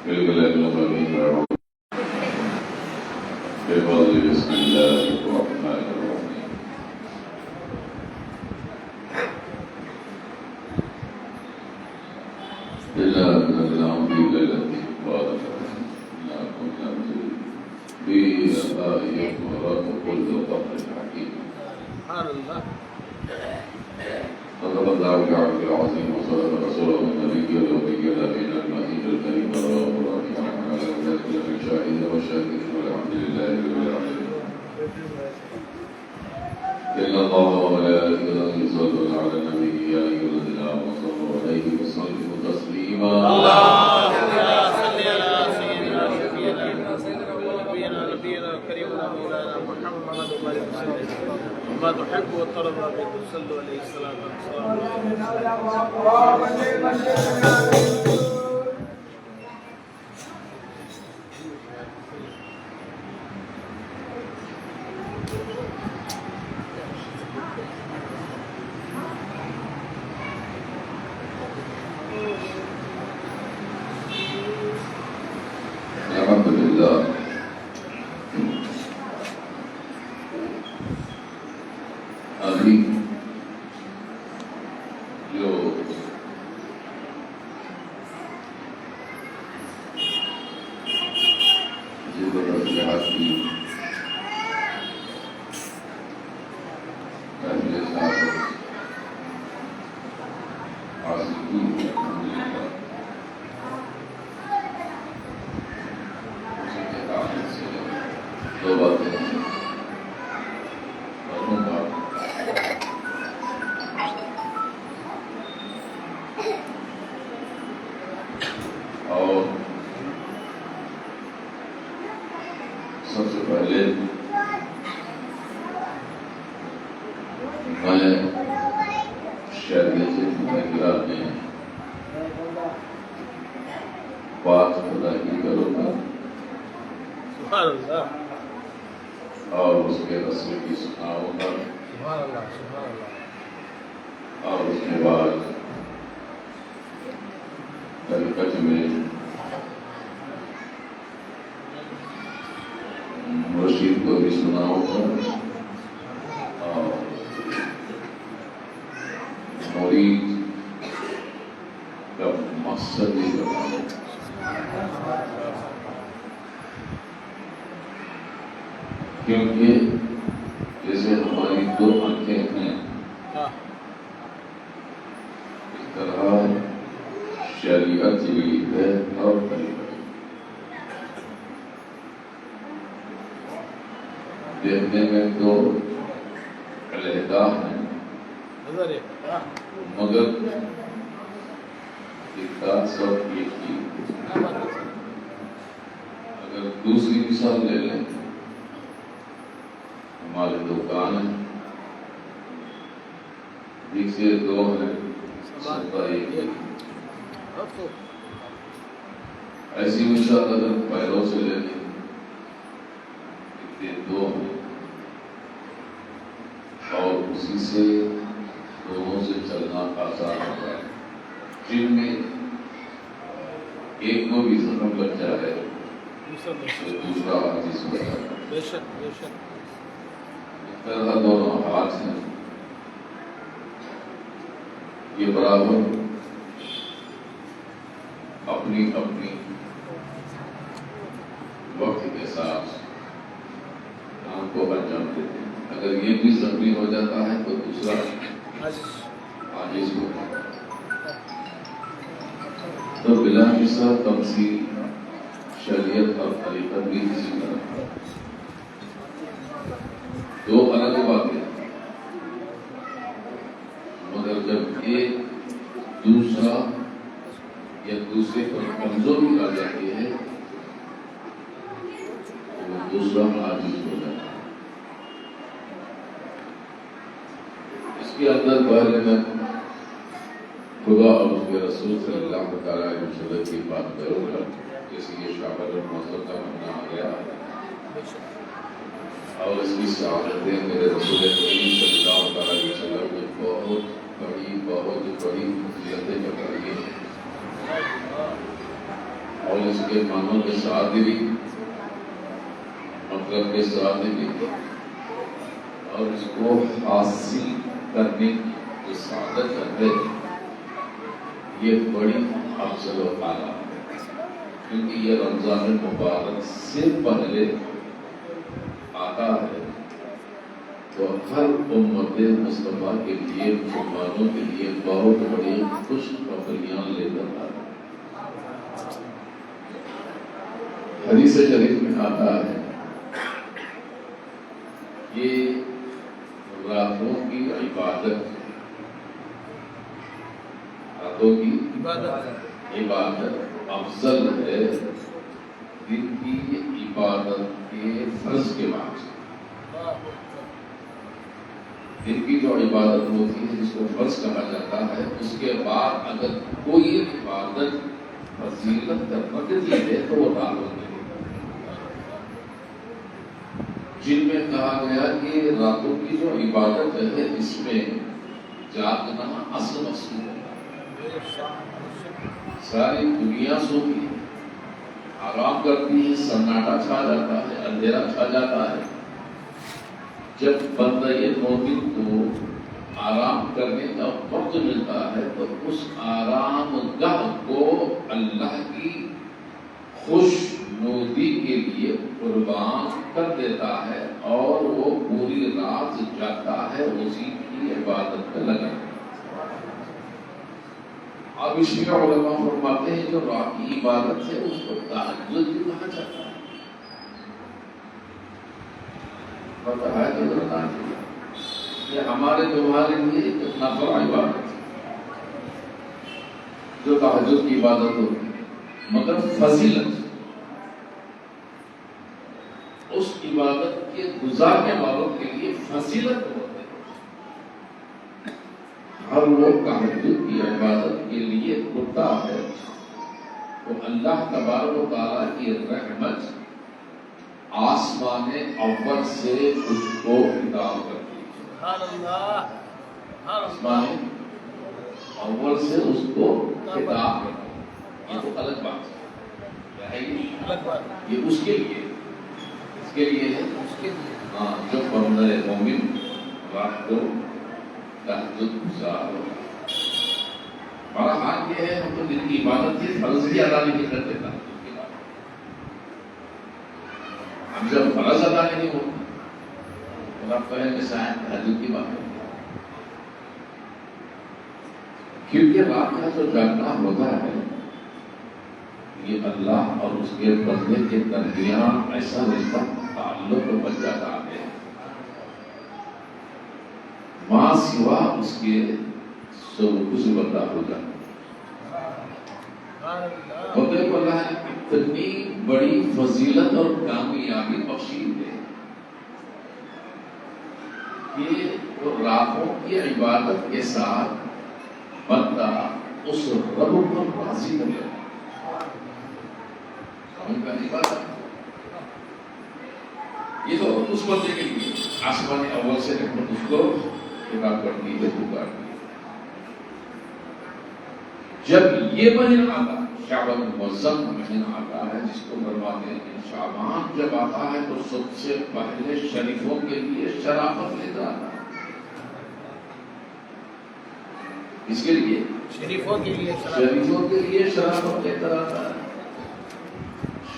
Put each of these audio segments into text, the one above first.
بسم الله الرحمن الرحيم إلا أنزلناه في ليلة مباركة إنا كنا منذرين فيها آية وراء كل قبر حكيم سبحان الله. صدق الله العلي العظيم وصدق رسوله النبي الأمي الأمين المهين الكريم الرؤوف الرحيم على ذلك من شاهد وشاهد والحمد لله رب العالمين. إن الله وملائكته يصلون على النبي يا أيها الذين آمنوا صلوا عليه وسلموا تسليما. اللهم صل على سيدنا نبينا كريمنا مولانا محمد وعلى آله وما تحب وترضى به صلوا عليه الصلاة والسلام. الحمد لله. ابھی جو نصیحت کی پہلے ساتھ حاصل کی الحمدللہ اسی کے تعلق سے دو باتیں کروں گا. اور سب سے پہلے میں شہریت مذاکرہ میں بات خدا کی کروں گا سبحان اللہ. اور اس کے رسول کی سناؤں گا سبحان اللہ. سبحان اللہ. اور اس کے بعد طریقت میں مرشید کو بھی سناؤں گا اور مرید کا مقصد بھی بتاؤں گا. کیونکہ جیسے ہماری دو آنکھیں ہیں اس طرح شریعت بھی ہے اور طریقت دیکھنے میں تو علیحدہ ہیں مگر دکھتا سب ایک ہی. اگر دوسری مثال لے لیں ہمارے دو کان ہیں دیکھتے دو ہیں سب ایک ہی. ایسی مثال اگر پیروں سے لے لیں دیکھتے دو ہیں اور اسی سے دونوں سے چلنا آسان ہوتا ہے. جن میں ایک کو بھی زخم لگ جائے تو دوسرا عاجز ہو جاتا ہے. بے شک بے شک. اس طرح دونوں ہاتھ ہیں یہ برابر اپنی اپنی وقت کے ساتھ کام کو انجام دیتے ہیں. اگر یہ بھی زخمی ہو جاتا ہے تو دوسرا عاجز ہو جاتا ہے. تو بلا مثال تمثیل شریعت اور طریقت بھی اسی طرح دو الگ باتیں مگر جب ایک دوسرا یا دوسرے پر کمزوری آ جاتی ہے تو وہ دوسرا عاجز ہو جاتا ہے. اس کے اندر پہلے میں خدا اور اس کے رسول صلی اللہ علیہ وسلم کی بات کروں گا جیسے یہ شعبہ الموضوع کا معنی آ گیا اور اس کی سعادتیں میرے رسول کریم صلی اللہ علیہ وسلم نے بہت بڑی فضیلتیں بتائی ہیں. اور اس کے معنوں کے ساتھ بھی مطلب کے ساتھ بھی اور اس کو حاصل کرنے کی جو سعادت ہے یہ بڑی افضل و اعلیٰ ہے، کیونکہ یہ رمضان مبارک سے پہلے آتا ہے، تو ہر امت مصطفیٰ کے لیے مسلمانوں کے لیے بہت بڑی خوشخبریاں لے کر آتا ہے۔ حدیث شریف میں آتا ہے کہ راتوں کی عبادت افضل ہے دن کی عبادت کے فرض کے بعد۔ دن کی جو عبادت ہوتی ہے جس کو فرض کہا جاتا ہے، اس کے بعد اگر کوئی عبادت فضیلت درپکتی ہے تو وہ رات ہوتی ہے، جن میں کہا گیا کہ راتوں کی جو عبادت ہے اس میں جاگنا اصل مقصود ہے۔ ساری دنیا سوتی ہے، آرام کرتی ہے، سناٹا چھا جاتا ہے، اندھیرا چھا جاتا ہے۔ جب بندہ مومن کو آرام کرنے کا وقت ملتا ہے تو اس آرام گاہ کو اللہ کی خوش نودی کے لیے قربان کر دیتا ہے اور وہ پوری رات جاگتا ہے اسی کی عبادت میں لگا۔ اب اس میں علماء فرماتے ہیں جو رات کی عبادت ہے اس کو تہجد بھی کہا جاتا ہے۔ پتہ ہے کہ یہ ہمارے تمہارے لیے ایک نفل عبادت ہے جو تہجد کی عبادت ہوتی ہے، مگر فضیلت اس عبادت کے گزارنے والوں کے لیے فضیلت ہوتی ہے۔ ہر لوگ تہجد کی عبادت کے لیے اٹھتا ہے تو اللہ تبارک و تعالیٰ کی رحمت آسمان اول سے اس کو خطاب کرتی ہے۔ آسمان اول سے اس کو خطاب کرتی ہے، یہ تو الگ بات ہے، یہ اس کے لیے ہے جو بندہ مومن رات کو تہجد گزار ہو۔ ہمارا حال یہ ہے ہم تو دن کی عبادت کی فرض بھی ادا نہیں کرتے تھے، ہم جب فرض ادا نہیں ہوتا تو آپ کہیں کہ شاید تہجد کی بات ہے، کیونکہ رات کا جو جاگنا ہوتا ہے یہ اللہ اور اس کے بندے کے درمیان ایسا رشتہ تعلق بن جاتا ہے ماں سوا اس کے سب کچھ بندہ ہو جاتا ہے۔ بندے کو اللہ نے اتنی بڑی فضیلت اور کامیابی بخشی ہے کہ وہ راتوں کی عبادت کے ساتھ بندہ اس رب کو راضی کر لیتا ہے۔ یہ تو اس بندے کے لیے آسمان اول سے رحمت اس کو خطاب کرتی ہے، پکارتی ہے۔ جب یہ مہینہ آتا ہے شعبان المعظم مہینہ آتا ہے جس کو فرماتے ہیں شعبان جب آتا ہے تو سب سے پہلے شریفوں کے لیے شرافت لے کر آتا ہے۔ اس کے لیے شریفوں کے لیے شرافت لے کر آتا ہے۔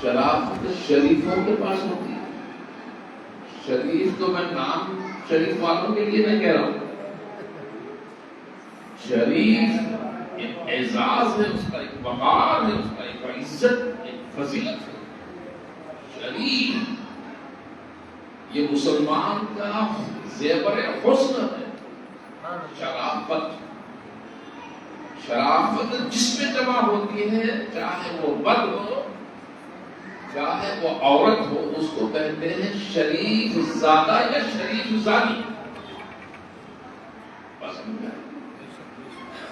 شرافت شریفوں کے پاس ہوتی ہے۔ شریف تو میں نام شریف والوں کے لیے نہیں کہہ رہا ہوں، شریف ایک اعزاز ہے، اس کا ایک وقار ہے، اس کا ایک عزت، ایک فضیلت ہے۔ شریف یہ مسلمان کا زیور حسن ہے۔ شرافت جس میں جمع ہوتی ہے، چاہے وہ مرد ہو چاہے وہ عورت ہو، اس کو کہتے ہیں شریف زادہ یا شریف زادی۔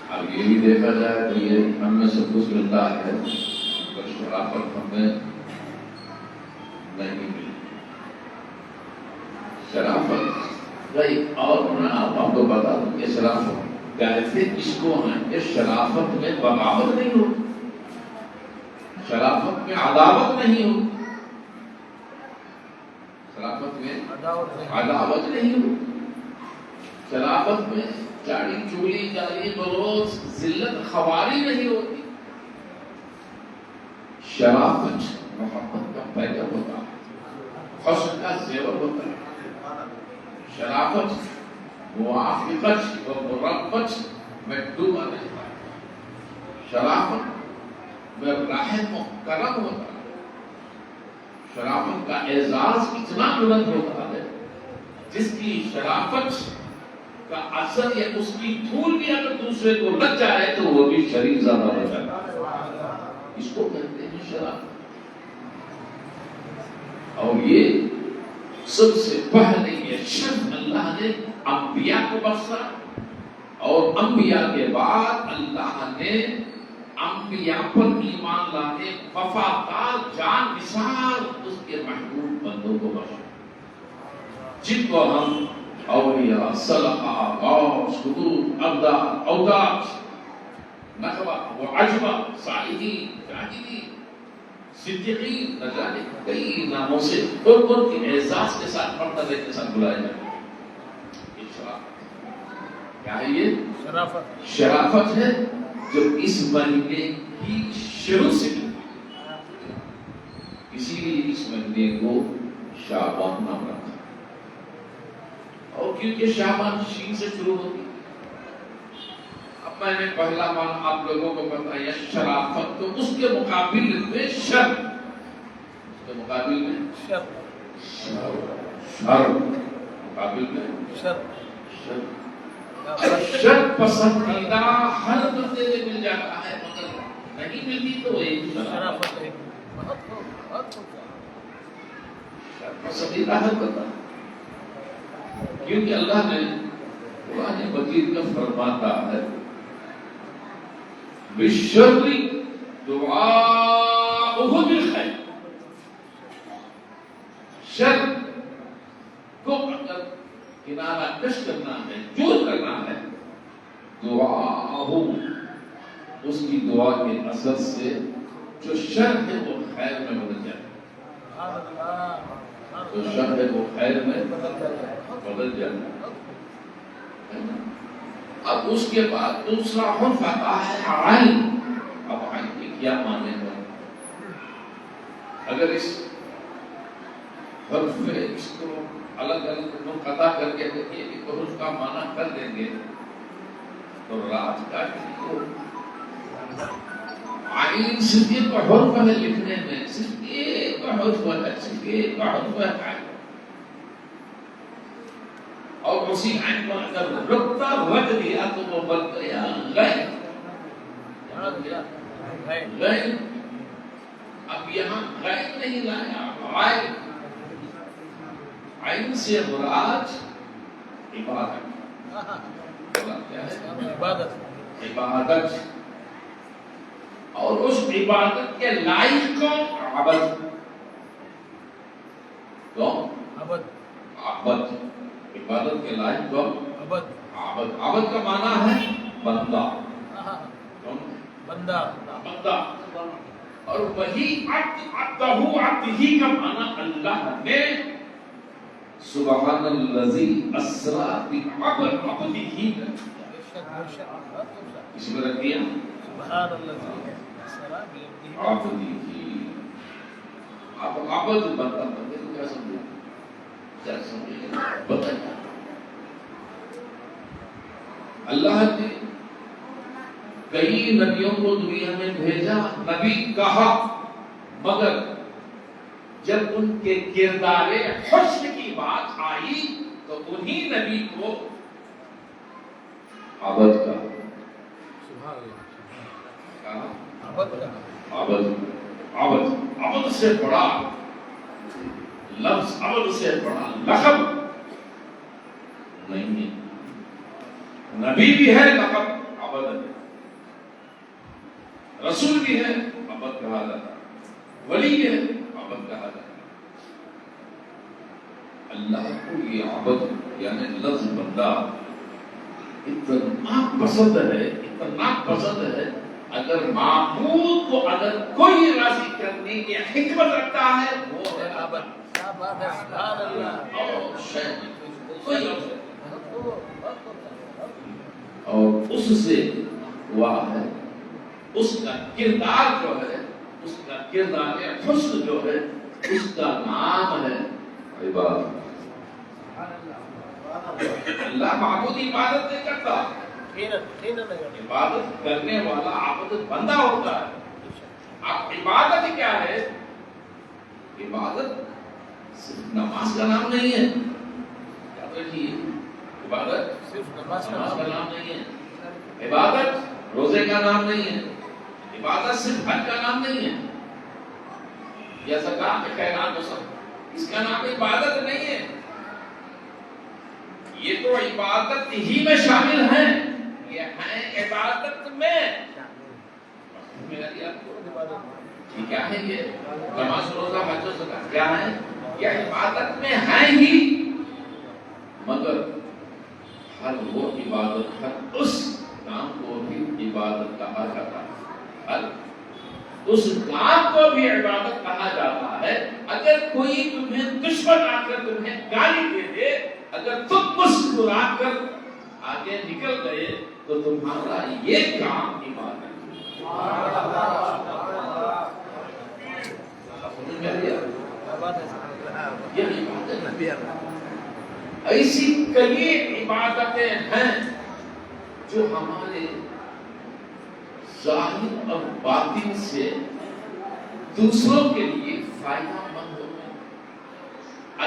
اب یہ بھی دیکھا جائے تو یہ ہم میں سب کچھ ملتا ہے پر شرافت ہمیں نہیں ملی۔ شرافت اور میں آپ کو بتا دوں کہ شرافت کہتے اس کو ہیں کہ شرافت میں بغاوت نہیں ہوتی، شرافت میں عداوت نہیں ہوتی، شرافت میں عداوت نہیں ہوتی، شرافت میں چاڑی چولی گالی گلوچ ذلت خواری نہیں ہوتی. شرافت محبت کا پیغام ہوتا ہے، حسن کا زیور ہوتا ہے. شرافت موافقت و مربت میں ڈوبا رہتا ہے. شرافت میں رحم و کرم ہوتا ہے. شرافت کا اعزاز اتنا بلند ہوتا ہے جس کی شرافت کا اثر یا اس کی دھول بھی اگر دوسرے کو لگ جائے تو وہ بھی شریر زیادہ ہو جاتا ہے. اس کو کہتے ہیں شرافت. اور یہ سب سے پہلے یہ شرف اللہ نے انبیاء کو بخشا، اور انبیاء کے بعد اللہ نے انبیاء پر ایمان لانے وفادار جان نثار اس کے محبوب بندوں کو بخشا، جن کو ہم اولیاء، صلحاء، غوث، قطب، ابدال، اوداس، نخبہ و عجبہ، صالحین، جاہدین، صدیقین، نہ جانے کئی ناموں سے ان کے اعزاز کے ساتھ مرتبے کے ساتھ بلایا جاتا ہے. کیا ہے یہ؟ شرافت ہے جو اس مہینے کی شروع سے کی، اسی لیے اس مہینے کو شعبان نام رکھا. اور کیونکہ شعبان شین سے شروع ہوتی. اب میں نے پہلا معنی آپ لوگوں کو بتایا شرافت، تو اس کے مقابل میں شر، اس کے مقابل میں شر مقابل میں شر پسندیدہ ہر بندے سے مل جاتا ہے، مگر نہیں ملتی تو ایک شرافت ہے. پسندیدہ ہر بندہ، کیونکہ اللہ نے قرآن مجید کا فرماتا ہے بالشر دعاؤہ بالخیر. شر کو اگر کنارہ کش کرنا ہے، دور کرنا ہے، دعاؤہ اس کی دعا کے اثر سے جو شر ہے وہ خیر میں بدل جائے، جو شر ہے وہ خیر میں بدل جائے. اب اس کے بعد دوسرا حرف آتا ہے عین. اب عین کی کیا معنی ہے؟ اگر اس حرف میں اس کو الگ الگ منقطع کر کے ایک حرف کا معنی کر دیں گے تو رات کا عین صرف ایک حرف ہے لکھنے میں، صرف ایک حرف ہے، صرف ایک حرف ہے عین. اور اسی عین کو اگر رکتا رکھ دیا تو وہ بن گیا غین. غین. اب یہاں غین نہیں لایا، غائب. عین سے مراد عبادت. کیا ہے؟ عبادت. عبادت. اور اس عبادت کے لائق کون؟ عبد. کون؟ عبد. عبد. عبادت کے لائق کون؟ عبد. عبد. عبد کا معنی ہے بندہ. کون؟ بندہ. بندہ. اور وہی عبدہ عبدہ کا معنی اللہ نے سبحان الذی اسرا بعبدہ اس میں رکھ دیا سبحان الذی اسرا بعبدہ. آپ عبد بندہ بندے کو کیا سمجھے؟ کیا سمجھے؟ بتائیے. اللہ نے کئی نبیوں کو دنیا میں بھیجا، نبی کہا، مگر جب ان کے کردار حسن کی بات آئی تو انہی نبی کو عبد کہا. عبد سے بڑا لفظ، عبد سے بڑا لقب نہیں ہے. نبی بھی ہے، لقب عبد ہے. رسول بھی ہے، عبد کہا جاتا. ولی بھی ہے، عبد کہا جاتا. اللہ کو یہ عبد یعنی لفظ بندہ اتنا پسند ہے، اتنا پسند ہے اگر معبود کو اگر کوئی راضی کرنے کی حکمت رکھتا ہے وہ ہے عبادت. کیا بات ہے، سبحان اللہ. اور شاید کوئی اور اس سے ہوا ہے اس کا کردار جو ہے، اس کا کردار حسن جو ہے، اس کا نام ہے عبادت. اللہ معبود عبادت نہیں کرتا، عبادت کرنے والا عبد بندہ ہوتا ہے. اب عبادت کیا ہے؟ عبادت صرف نماز کا نام نہیں ہے. یاد رکھیے، عبادت صرف نماز نماز کا نام نہیں ہے، عبادت روزے کا نام نہیں ہے، عبادت صرف حج کا نام نہیں ہے یا زکات خیرات و سب، اس کا نام عبادت نہیں ہے. یہ تو عبادت ہی میں شامل ہیں، یہ ہیں عبادت میں. کیا ہے یہ؟ نماز روزہ حج و زکات کیا ہے؟ یہ عبادت میں ہیں ہی، مگر ہر وہ عبادت، ہر اس کام کو بھی عبادت کہا جاتا ہے. ہر اس کام کو بھی عبادت کہا جاتا ہے. اگر کوئی تمہیں دشمن آ کر تمہیں گالی دے دے، اگر تم مسکرا کر آگے نکل گئے تو تمہارا یہ کام عبادت ہے. ایسی کئی عبادتیں ہیں جو ہمارے ظاہر اور باطن سے دوسروں کے لیے فائدہ مند ہوتے ہیں،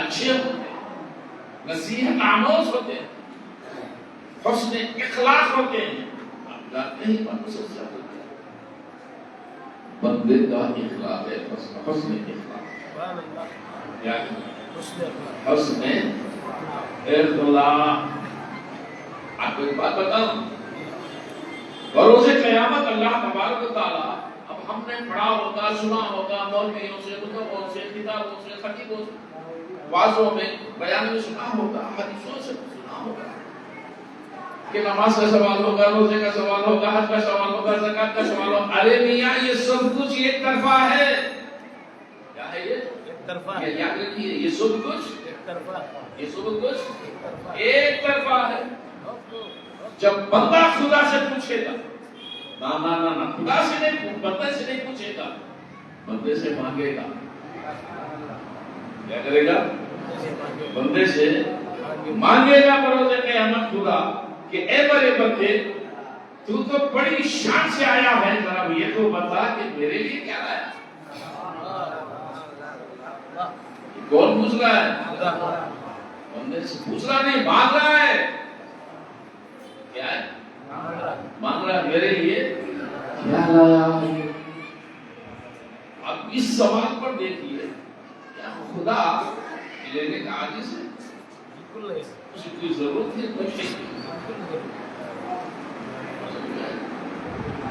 اچھے ہوتے ہیں، نصیحت آموز ہوتے ہیں، حسن اخلاق ہوتے ہیں. آپ جانتے ہیں بندے سے کیا ہوتا ہے؟ بندے کا اخلاق ہے حسن اخلاق. یعنی حسن اخلاق. آپ کو ایک بات بتاؤں، بروز قیامت اللہ تبارک و تعالیٰ، اب ہم نے پڑھا ہوگا، سنا ہوگا، مولویوں سے، کتبوں سے، کتابوں سے، خطیبوں سے، وعظوں میں، بیان میں سنا ہوگا، حدیثوں سے سنا ہوگا کہ نماز کا سوال ہوگا، روزے کا سوال ہوگا، حج کا سوال ہوگا، زکات کا سوال ہوگا. ارے میاں یہ سب کچھ ایک طرفہ ہے. کیا ہے یہ؟ ایک طرفہ. یہ یاد رکھیے، یہ سب کچھ ایک طرفہ، یہ سب کچھ ایک طرفہ ہے. جب بندہ خدا سے پوچھے گا، نہ خدا سے نہیں، بندے سے نہیں پوچھے گا، بندے سے مانگے گا. کیا کرے گا؟ بندے سے مانگے گا بروز قیامت خدا کہ اے میرے بندے، تو بڑی شان سے آیا ہے، ذرا یہ تو بتا کہ میرے لیے کیا لایا. کون پوچھ رہا ہے؟ بندے سے پوچھ رہا نہیں، مانگ رہا ہے. کیا ہے؟ مانگ رہا ہے میرے لیے کیا لایا. اب اس سوال پر دیکھیے، کیا خدا لینے کا عاجز ہے؟ بالکل نہیں. اس کی کوئی ضرورت ہے؟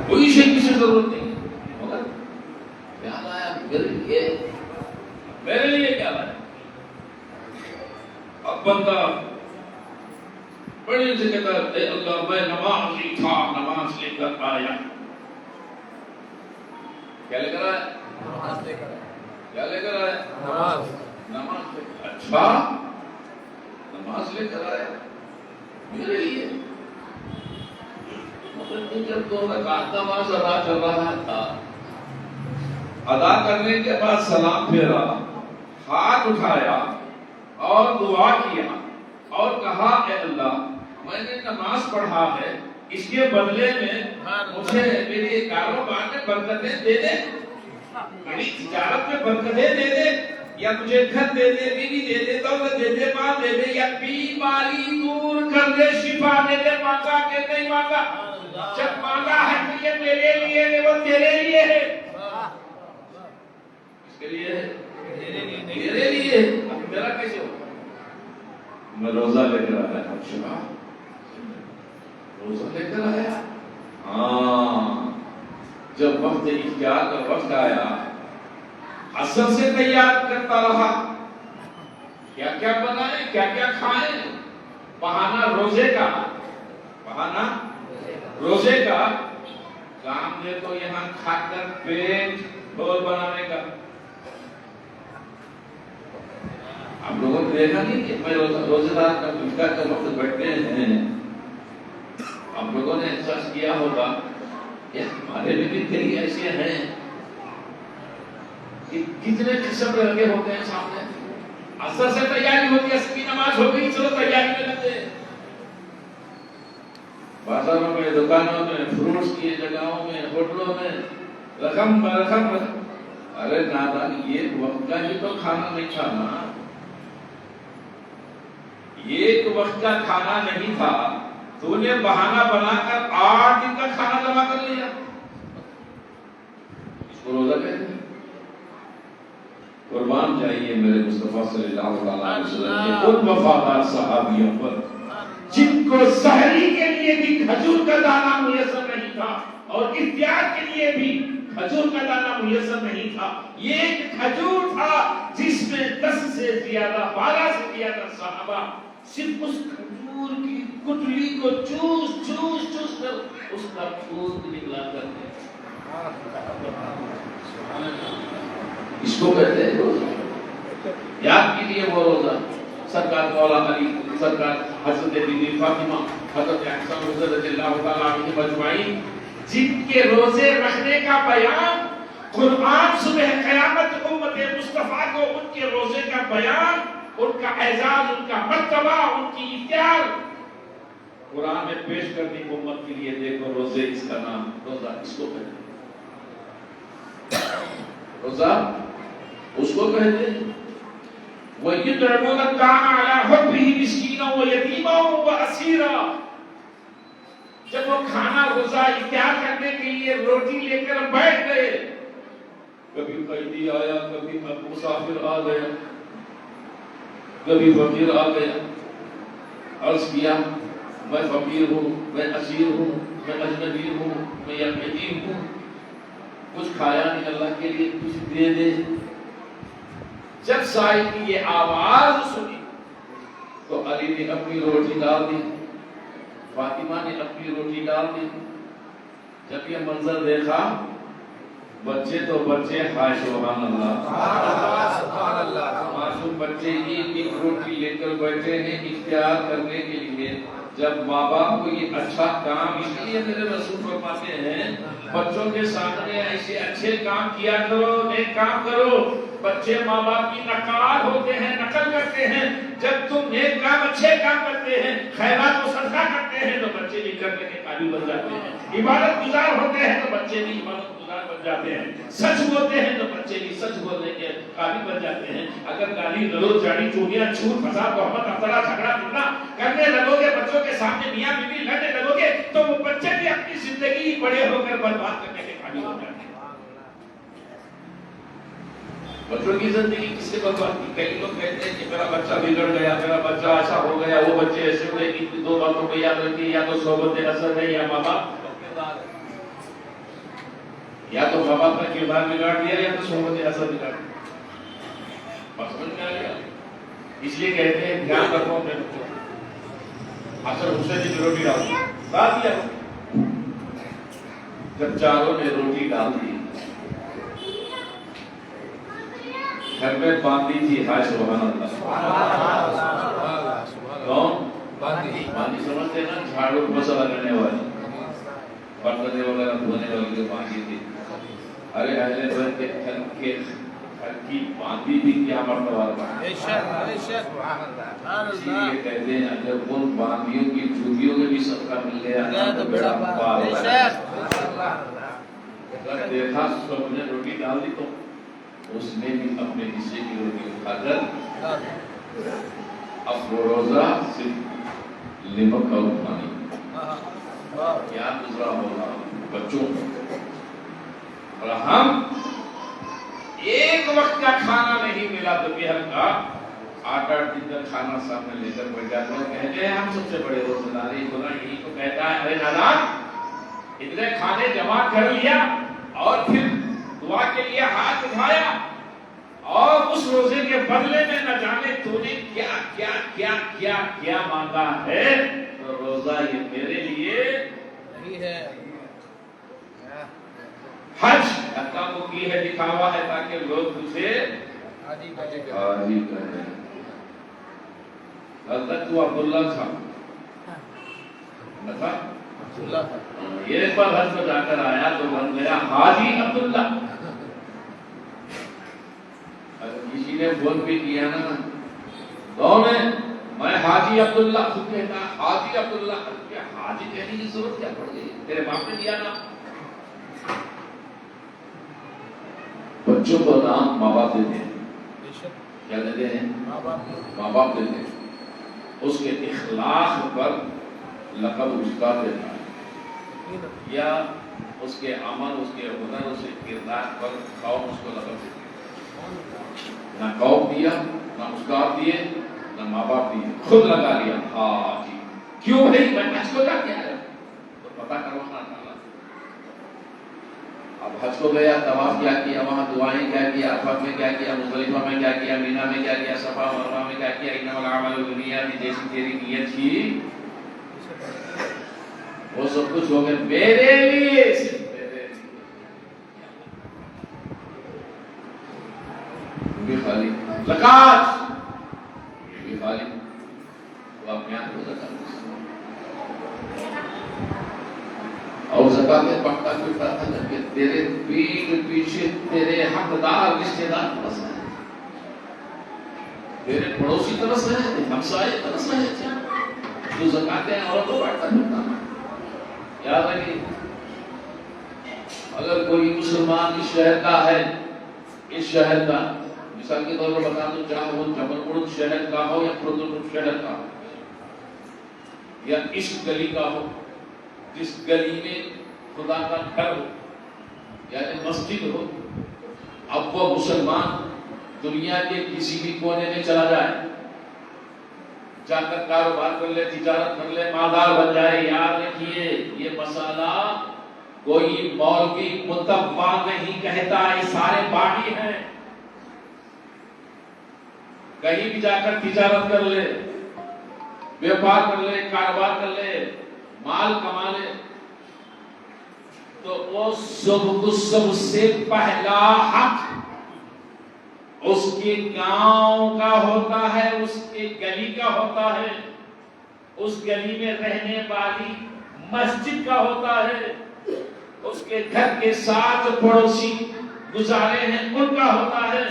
کوئی شے کی ضرورت نہیں. مگر کیا لایا میرے لیے کیا لایا. اب بندہ بڑی سے کہتا ہے، اے اللہ میں نمازی تھا، نماز لے کر آیا. کیا لے کر آیا؟ نماز لے کر. کیا لے کر آیا؟ نماز. نماز لے کر. اچھا، نماز لے کر آیا میرے لیے. مطلب جب 2 رکعت نماز ادا کر رہا تھا، ادا کرنے کے بعد سلام پھیرا، ہاتھ اٹھایا اور دعا کیا اور کہا، اے اللہ میں نے نماز پڑھا ہے، اس کے بدلے میں مجھے میرے کاروبار میں برکتیں دے دے، میری تجارت میں برکتیں دے دے، یا مجھے گھر دے دے، بیوی دے دے، دولت دے دے، مال دے دے، یا بیماری دور کر دے، شفا دے دے. مانگا کہ نہیں مانگا؟ جب مانگا ہے تو یہ میرے لیے نہیں، وہ تیرے لیے ہے. کس کے لیے ہے؟ میرے لیے. اب میرا کیسے ہو؟ میں روزہ لے کر آیا. اچھا، روزہ لے کر آیا. ہاں، جب وقت اختیار کا وقت آیا، اصل سے تیار کرتا رہا، کیا کیا بنائے، کیا کیا کھائے. بہانہ روزے کا، بہانہ روزے کا. کام دے تو یہاں کھا کر پیٹ ڈول بنانے کا. آپ لوگوں نے دیکھا نہیں کہ میں روزے دار کا افطار کا وقت بیٹھتے ہیں, آپ لوگوں نے احساس کیا ہوگا کہ ہمارے بھی کئی ایسے ہیں کہ کتنے قسم کے لگے ہوتے ہیں سامنے. اثر سے تیاری ہوتی ہے, اثر کی نماز ہو گئی, چلو تیاری میں لگتے ہیں. بازاروں میں, دکانوں میں, فروٹس کی جگہوں میں, ہوٹلوں میں رقم برقم. ارے نادان, یہ وقت کا ہی تو کھانا نہیں کھانا, ایک وقت کا کھانا نہیں تھا, تو نے بہانہ بنا کر 8 دن کا کھانا جمع کر لیا. اس کو روزہ کہتے ہیں. قربان جائیے میرے مصطفیٰ صلی اللہ علیہ وسلم کے ان وفادار صحابیوں پر جن کو سحری کے لیے بھی کھجور کا دانہ میسر نہیں تھا اور افطار کے لیے بھی کھجور کا دانہ میسر نہیں تھا. یہ ایک کھجور تھا جس میں 10 سے زیادہ 12 سے زیادہ صحابہ صرف اس کھجور کی گٹلی کو چوس کر اس کا پھول نکلا کرتے. اس کو کہتے ہیں روزہ. یاد کیجیے وہ روزہ سرکار مولا علی, سرکار حضرت بی بی فاطمہ, حضرت حسن رضی اللہ تعالیٰ عنہ مجمعین, جن کے روزے رکھنے کا بیان قرآن صبح قیامت امت مصطفیٰ کو ان کے روزے کا بیان, ان کا اعزاز, ان کا مرتبہ, ان کی افطار قرآن میں پیش کرنے کو امت کے لیے. دیکھو روزے, اس کا نام روزہ. اس کو کہتے ہیں روزہ, اس کو کہتے ہیں. وَيُطْعِمُونَ الطَّعَامَ عَلَىٰ حُبِّهِ مِسْكِينًا وَيَتِيمًا وَأَسِيرًا. جب وہ کھانا روزہ افطار کرنے کے لیے روٹی لے کر بیٹھ گئے, کبھی قیدی آیا, کبھی مسافر آ گیا, کبھی فقیر آ گیا, عرض کیا میں فقیر ہوں, میں اسیر ہوں, میں اجنبی ہوں, میں یتیم ہوں, کچھ کھایا نہیں, اللہ کے لیے کچھ دے دے. جب سائل کی یہ آواز سنی تو علی نے اپنی روٹی ڈال دی, فاطمہ نے اپنی روٹی ڈال دی. جب یہ منظر دیکھا, بچے تو بچے, ہائے سبحان اللہ, معصوم بچے ایک روٹی لے کر بیٹھے ہیں افطار کرنے کے لیے. جب ماں باپ کو یہ اچھا کام, اس لیے میرے رسول فرماتے ہیں بچوں کے سامنے ایسے اچھے کام کیا کرو, نیک کام کرو. بچے ماں باپ کی نقال ہوتے ہیں, نقل کرتے ہیں. جب تم نیک کام, اچھے کام کرتے ہیں, خیرات و صدقہ کرتے ہیں, تو بچے بھی کرنے کے قابل بن جاتے ہیں. عبادت گزار ہوتے ہیں تو بچے بھی عبادت گزار بن جاتے ہیں. سچ بولتے ہیں تو بچے بھی سچ بولنے کے قابل بن جاتے ہیں. اگر گالی گلوچ, جھاڑی چوڑیاں, جھوٹ فساد, تہمت, افطرا, جھگڑا پھرنا کرنے لگو گے, بچوں کے سامنے میاں بیوی لڑنے لگو گے, تو وہ بچے بھی اپنی زندگی بڑے ہو کر برباد کرنے کے قابل ہو جاتے ہیں. بچوں کی زندگی کس سے برباد کی؟ کئی لوگ کہتے ہیں کہ میرا بچہ بگڑ گیا, میرا بچہ ایسا ہو گیا, وہ بچے ایسے ہوئے. کہ 2 باتوں کو یاد رکھیے, یا تو صحبت اثر ہے, یا ماں باپ کا کردار ہے. یا تو ماں باپ کا کردار بگاڑ دیا, یا تو صحبت اثر بگاڑ دیا. بس سمجھ میں آ گیا. اس لیے کہتے ہیں دھیان رکھو اپنے بچوں. اثر حسین جی روٹی ڈال دیا. جب چاروں نے روٹی ڈال دی, گھر میں باندھی تھی, ہائے سبحان اللہ. کون باندھی؟ سمجھتے ہیں نا, جھاڑو مسا لگانے والی, برتن وغیرہ دھونے والی جو باندھی تھی. ارے اہل بیت کے گھر کی باندھی بھی کیا مرتبہ ہے. اس لیے کہتے ہیں اگر ان باندھیوں کی چوڑیوں میں بھی صدقہ مل گیا تو بڑا پار ہو گیا. اگر دیکھا سب نے روٹی ڈال دی تو اس نے بھی اپنے حصے کی روٹی اٹھا کر, اب وہ روزہ صرف نمک اور پانی کیا گزرا ہوگا بچوں کو. اور ہم ایک وقت کا کھانا نہیں ملا دوپہر کا, 8 دن کا کھانا سامنے لے کر بیٹھ جاتے ہیں. کہتے ہیں ہم سب سے بڑے روزے دار. خدا یہی تو کہتا ہے, ارے نادان, اتنے کھانے جمع کر لیا اور پھر دعا کے لیے ہاتھ اٹھایا, اور اس روزے کے بدلے میں نہ جانے تو نے کیا کیا کیا کیا کیا مانگا ہے. تو روزہ یہ میرے لیے نہیں ہے. حج اللہ کو کی ہے دکھاوا ہے تاکہ لوگ تجھے حاجی حاجی کہیں. حضرت تو عبداللہ تھا نہ تھا؟ اللہ یہ ایک بار حج میں جا کر آیا تو بن گیا حاجی عبداللہ. اگر کسی نے فون بھی کیا نا کون ہے؟ میں حاجی عبداللہ. خود کہتا حاجی عبداللہ. کیا حاجی کہنے کی ضرورت کیا پڑ گئی؟ تیرے باپ نے دیا نا. بچوں کو نام ماں باپ دیتے ہیں. کیا دیتے ہیں؟ ماں باپ دیتے ہیں. اس کے اخلاق پر لقب استاد دیتا ہے یا اس کے عمل اس کے ہنر اس کے کردار پر قوم اس کو لقب دیتی ہے. نہ قوم دیا نہ استاد دیے نہ ماں باپ دیے, خود لگا لیا حاجی. کیوں بھائی میں حج کو جا کے آیا تو پتہ کروانا تھا. اب حج کو گیا طواف کیا وہاں دعائیں کیا کیا, عرفات میں کیا کیا, مزدلفہ میں کیا کیا, مینا میں کیا کیا, صفا مروہ میں کیا کیا. انما الاعمال بالنیات جیسی تیری نیت تھی وہ سب کچھ ہو گیا میرے لیے, صرف میرے لیے. بھی خالی زکات بھی خالی وہ اپنے آپ کو زکات اور زکات میں پڑھتا پھرتا تھا کہ تیرے پیٹ پیچھے تیرے حقدار رشتے دار ترس رہے ہیں, تیرے پڑوسی ترس رہے ہیں, ہمسائے ترس رہے ہیں. جو زکاتیں اور تو بانٹتا پھرتا. یاد رکھیے اگر کوئی مسلمان اس شہر کا ہے, اس شہر کا مثال کے طور پر بتا دوں, چاہے وہ جبل پور شہر کا ہو یا فردوپور شہر کا ہو یا اس گلی کا ہو جس گلی میں خدا کا گھر ہو یعنی مسجد ہو, اب وہ مسلمان دنیا کے کسی بھی کونے میں چلا جائے, جا کر کاروبار کر لے, تجارت کر لے, مالدار بن جائے, یاد رکھیے یہ مسئلہ کوئی مولوی متبع نہیں کہتا, یہ سارے باغی ہیں. کہیں بھی جا کر تجارت کر لے, بیوپار کر لے, کاروبار کر لے, مال کما لے, تو وہ سب سے پہلا حق اس کے گاؤں کا ہوتا ہے, اس کے گلی کا ہوتا ہے, اس گلی میں رہنے والی مسجد کا ہوتا ہے, اس کے گھر کے ساتھ پڑوسی گزارے ہیں ان کا ہوتا ہے,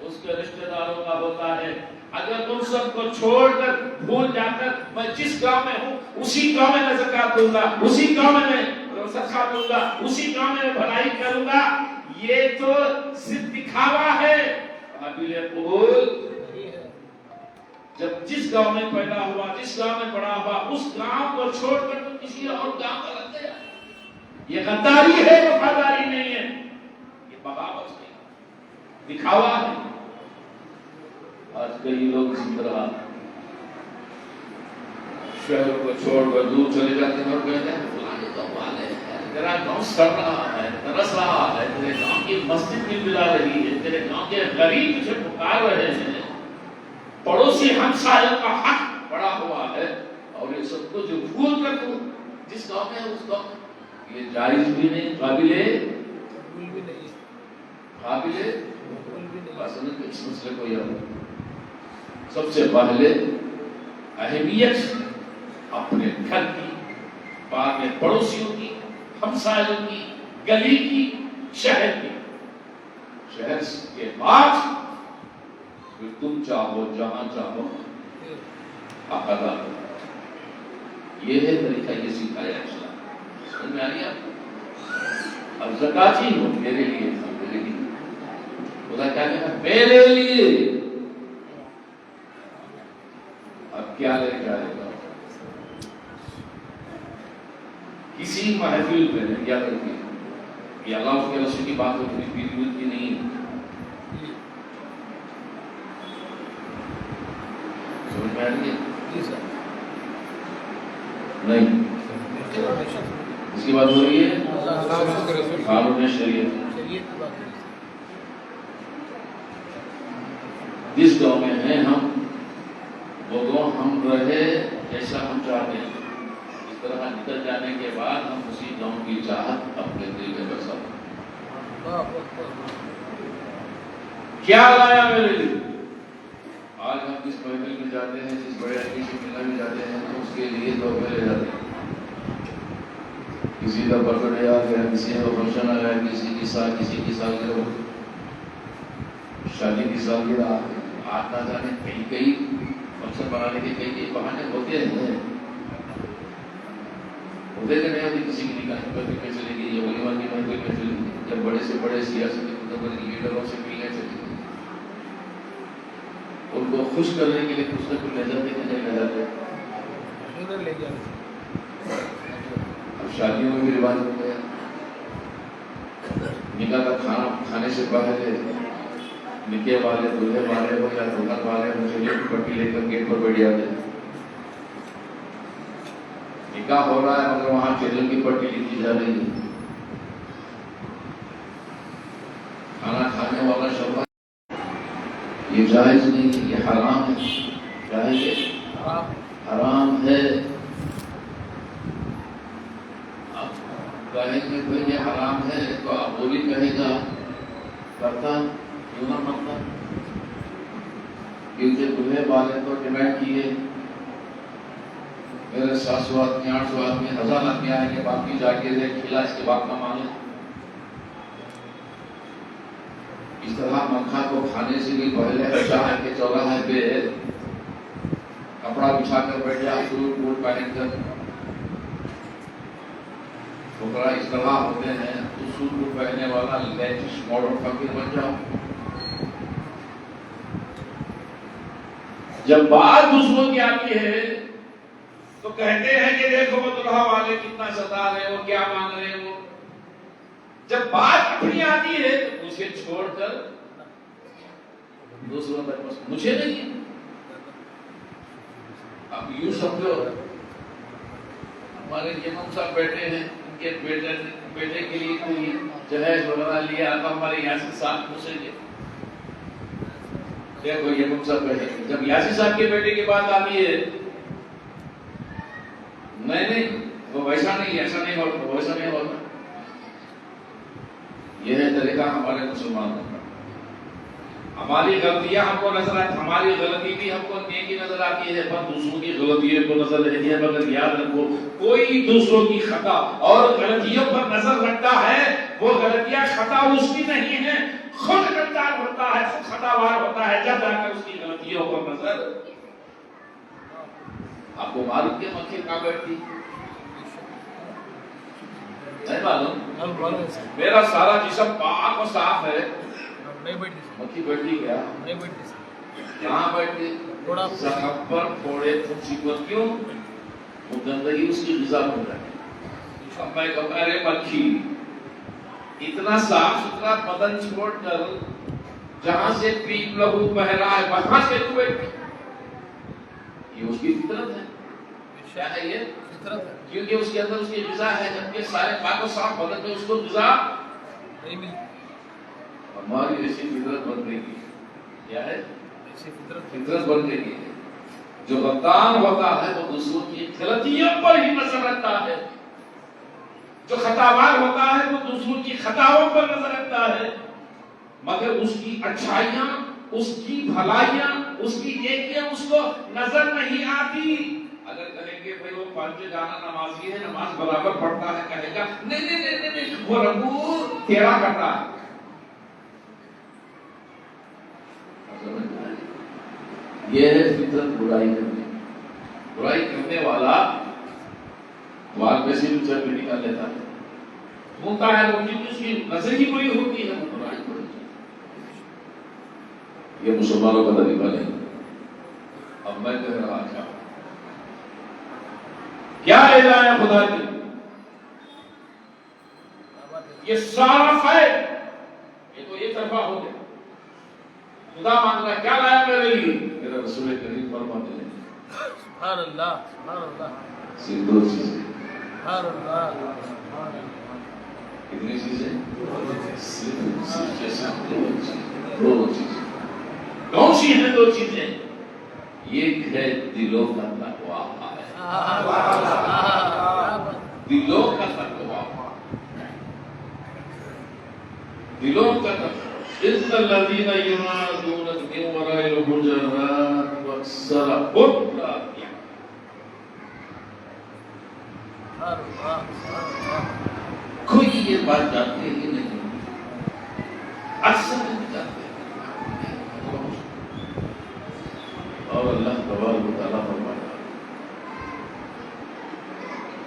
اس کے رشتہ داروں کا ہوتا ہے. اگر تم سب کو چھوڑ کر بھول جا کر میں جس گاؤں میں ہوں اسی گاؤں میں زکات دوں گا, اسی گاؤں میں صدقہ دوں گا, اسی گاؤں میں بھلائی کروں گا, یہ تو صرف دکھاوا ہے. قابل قبول جب جس گاؤں میں پیدا ہوا, جس گاؤں میں بڑا ہوا, اس گاؤں کو چھوڑ کر تو کسی اور گاؤں میں لگ گیا. یہ غداری ہے, وفاداری نہیں ہے, یہ بغاوت نہیں, دکھاوا ہے. آج کئی لوگ اسی طرح شہر کو چھوڑ کر دور چلے جاتے ہیں اور کہتے ہیں فلانے گاؤں والے ہیں, تیرا گاؤں سڑ رہا ہے, ترس رہا ہے, تیرے گاؤں کی مسجد بھی ملا رہی ہے, تیرے گاؤں کے غریب تجھے پکار رہے ہیں, پڑوسی ہمسایوں کا حق بڑا ہوا ہے, اور یہ سب کو جو بھول کر تو جس گاؤں میں اس گاؤں یہ جائز بھی نہیں, قابل اس مسئلے کو یہ سب سے پہلے اہمیت اپنے گھر کی, بعد میں پڑوسیوں کی, ہمسایوں کی, گلی کی, شہر کی, شہر کے بعد پھر تم چاہو جہاں چاہو حق ادا کرو. یہ ہے طریقہ, یہ سکھایا اسلام. سمجھ میں آ رہی ہے آپ کو؟ اب زکات ہی ہو میرے لیے, میرے لیے خدا کیا کہا میرے لیے. اب کیا لے کیا لے گا کسی محفل پہ یاد رکھیے کہ اللہ اس کے رسول کی بات ہوتی ہے, کی نہیں. سمجھ میں آ رہی ہے؟ نہیں, اس کی بات ہو رہی ہے قانون شریعت. جس گاؤں میں ہیں ہم وہ گاؤں ہم رہے جیسا ہم چاہتے ہیں, اس طرح نکل جانے کے بعد ہم اسی گاؤں کی چاہت اپنے دل میں بسا. کیا لایا میرے لیے؟ آج ہم جس محفل میں جاتے ہیں، جس بڑے آدمی سے ملنے میں جاتے ہیں، اس کے لیے تحفے لے جاتے ہیں. کسی کا برتھ ڈے آ گیا، کسی کا فنکشن آ گیا، کسی کی سالگرہ، شادی کی سالگرہ آج نہ جانے کئی فنکشن بنانے کے کئی بہانے ہوتے ہیں. ہوتے کہ نہیں ہوتے؟ کسی کی نکاح کی محفل میں چلے گی یا ولیمہ کی محفل میں چلے گی یا بڑے سے بڑے سیاسی لیڈروں سے ملنے چلے گی. ان کو خوش کرنے کے لیے کچھ نہ کچھ لے جاتے کہ نہیں لے جاتے؟ اب شادیوں میں بھی رواج ہو گیا، نکاح کا کھانا کھانے سے پہلے نکاح والے دلہے والے ہو یا دلہن والے مجھے کی پٹی لے کر گیٹ پر بیٹھ جاتے ہیں. نکاح ہو رہا ہے مگر وہاں چیلن کی پٹی لکھی جا رہی ہے. کھانا کھانے والا شوہر، یہ جائز نہیں ہے، یہ حرام ہے. جائز ہے؟ حرام ہے. اب کہیں گے کوئی یہ حرام ہے تو اب وہ بھی کہے گا کرتا کیوں نہ کرتا، کیونکہ دلہے والے تو ڈیمانڈ کیے میرے 700 آدمی 800 آدمی 1000 آدمی آئیں گے، باقی جا کے کھلا اس کے بعد نہ مانگے. اس طرح مکھا کو کھانے سے بھی پہلے اچھا ہے کہ چوراہے پہ کپڑا بچھا کر بیٹھ جا، سوٹ بوٹ پہن کر. ٹھوکرا اس طرح ہوتے ہیں تو سوٹ بوٹ پہننے والا لیٹسٹ ماڈرن فقیر بن جاؤ. جب بات دوسروں کی آتی ہے تو کہتے ہیں کہ دیکھو وہ دلہا والے کتنا ستا رہے، وہ کیا مانگ رہے. وہ جب بات اپنی آتی ہے تو اسے چھوڑ کر دوسروں تک مجھے نہیں. اب یوں سمجھو ہمارے امام صاحب بیٹھے ہیں، ان کے بیٹے کے لیے کوئی جہیز وغیرہ لیا تو ہمارے یاسر صاحب پوچھیں گے دیکھو امام صاحب بیٹھے. جب یاسر صاحب کے بیٹے کی بات آتی ہے نہیں وہ ویسا نہیں، ایسا نہیں ہوتا، ویسا نہیں ہوتا. یہ ہے طریقہ ہمارے مسلمانوں کا. ہماری غلطیاں ہم کو نظر آتی، ہماری غلطی بھی ہم کو نیکی نظر آتی ہے، پر دوسروں کی غلطیوں کو نظر رہتی ہے. مگر یاد رکھو کوئی دوسروں کی خطا اور غلطیوں پر نظر رکھتا ہے، وہ غلطیاں خطا اس کی نہیں ہے، خود غلطان ہوتا ہے، خود خطاوار ہوتا ہے جب جا کر اس کی غلطیوں پر نظر. آپ کو معلوم کہ مکھی کہاں بیٹھتی نہیں معلوم؟ میرا سارا جسم پاک و صاف ہے، مکھی بیٹھی کیا؟ کہاں بیٹھی؟ زخم پر پھوڑے پھنسی پر. کیوں؟ وہ گندگی اس کی غذا بن رہی. اب میں کہوں ارے مکھی اتنا صاف ستھرا بدن چھوڑ کر جہاں سے پیپ لہو بہ رہا ہے وہاں سے تو بیٹھی. یہ اس کی فطرت ہے. کیا ہے یہ؟ فطرت ہے، کیونکہ اس کے اندر اس کی غذا ہے، جبکہ سارے پاک و صاف بدن میں اس کو غذا نہیں ملتی. ہماری ایسی فطرت بن گئی ہے. کیا ہے؟ ایسی فطرت بن گئی ہے. جو غلطان ہوتا ہے وہ دوسروں کی غلطیوں پر ہی نظر رکھتا ہے، جو خطاوار ہوتا ہے وہ دوسروں کی خطاؤں پر نظر رکھتا ہے، مگر اس کی اچھائیاں، اس کی بھلائیاں، اس کی نیکیاں اس کو نظر نہیں آتی. اگر کہیں گے بھائی وہ پانچ جانا نمازی ہے، نماز برابر پڑھتا ہے، کہے گا نہیں وہ رکوع تیرا کرتا ہے. یہ ہے فطرت برائی کرنے. برائی کرنے والا وال میں سے بھی چل کے نکال لیتا ہے، بولتا ہے وہ کیونکہ اس کی نظر ہی بری ہوتی ہے، وہ برائی بری. یہ مسلمانوں کا طریقہ نہیں. اب میں کہہ رہا تھا کیا اعلان ہے خدا کی؟ یہ سارا خیر یہ تو ایک طرفہ ہو گیا. خدا مانگتا ہے کیا لایا میرے لیے؟ میرا رسول کریم فرماتے ہیں سبحان اللہ سبحان اللہ صرف دو چیزیں. سبحان اللہ کتنی چیزیں؟ صرف دو چیزیں. کون سی ہیں دو چیزیں؟ ایک ہے دلوں کا تقویٰ، دلوں کا تقویٰ. دلوں کا ان الذين ينادونك من وراء الحجرات واكثرهم لا يعلمون. کوئی یہ بات جانتے ہی نہیں، اکثر نہیں جانتے. اور اللہ تبارک و تعالیٰ فرماتا ہے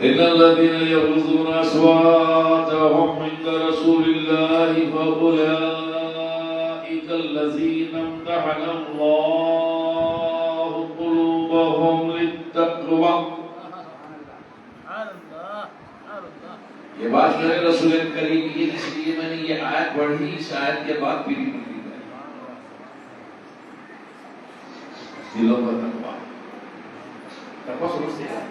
ان الذين يغضون اصواتهم عند رسول الله فاولئك الذين امتحن الله قلوبهم للتقوى. یہ بات جو ہے رسول کریم کی، اس لیے میں نے یہ آیت پڑھی، اس آیت کے بعد پیری پڑھی دلوں کا تقویٰ. تقویٰ سمجھتے ہیں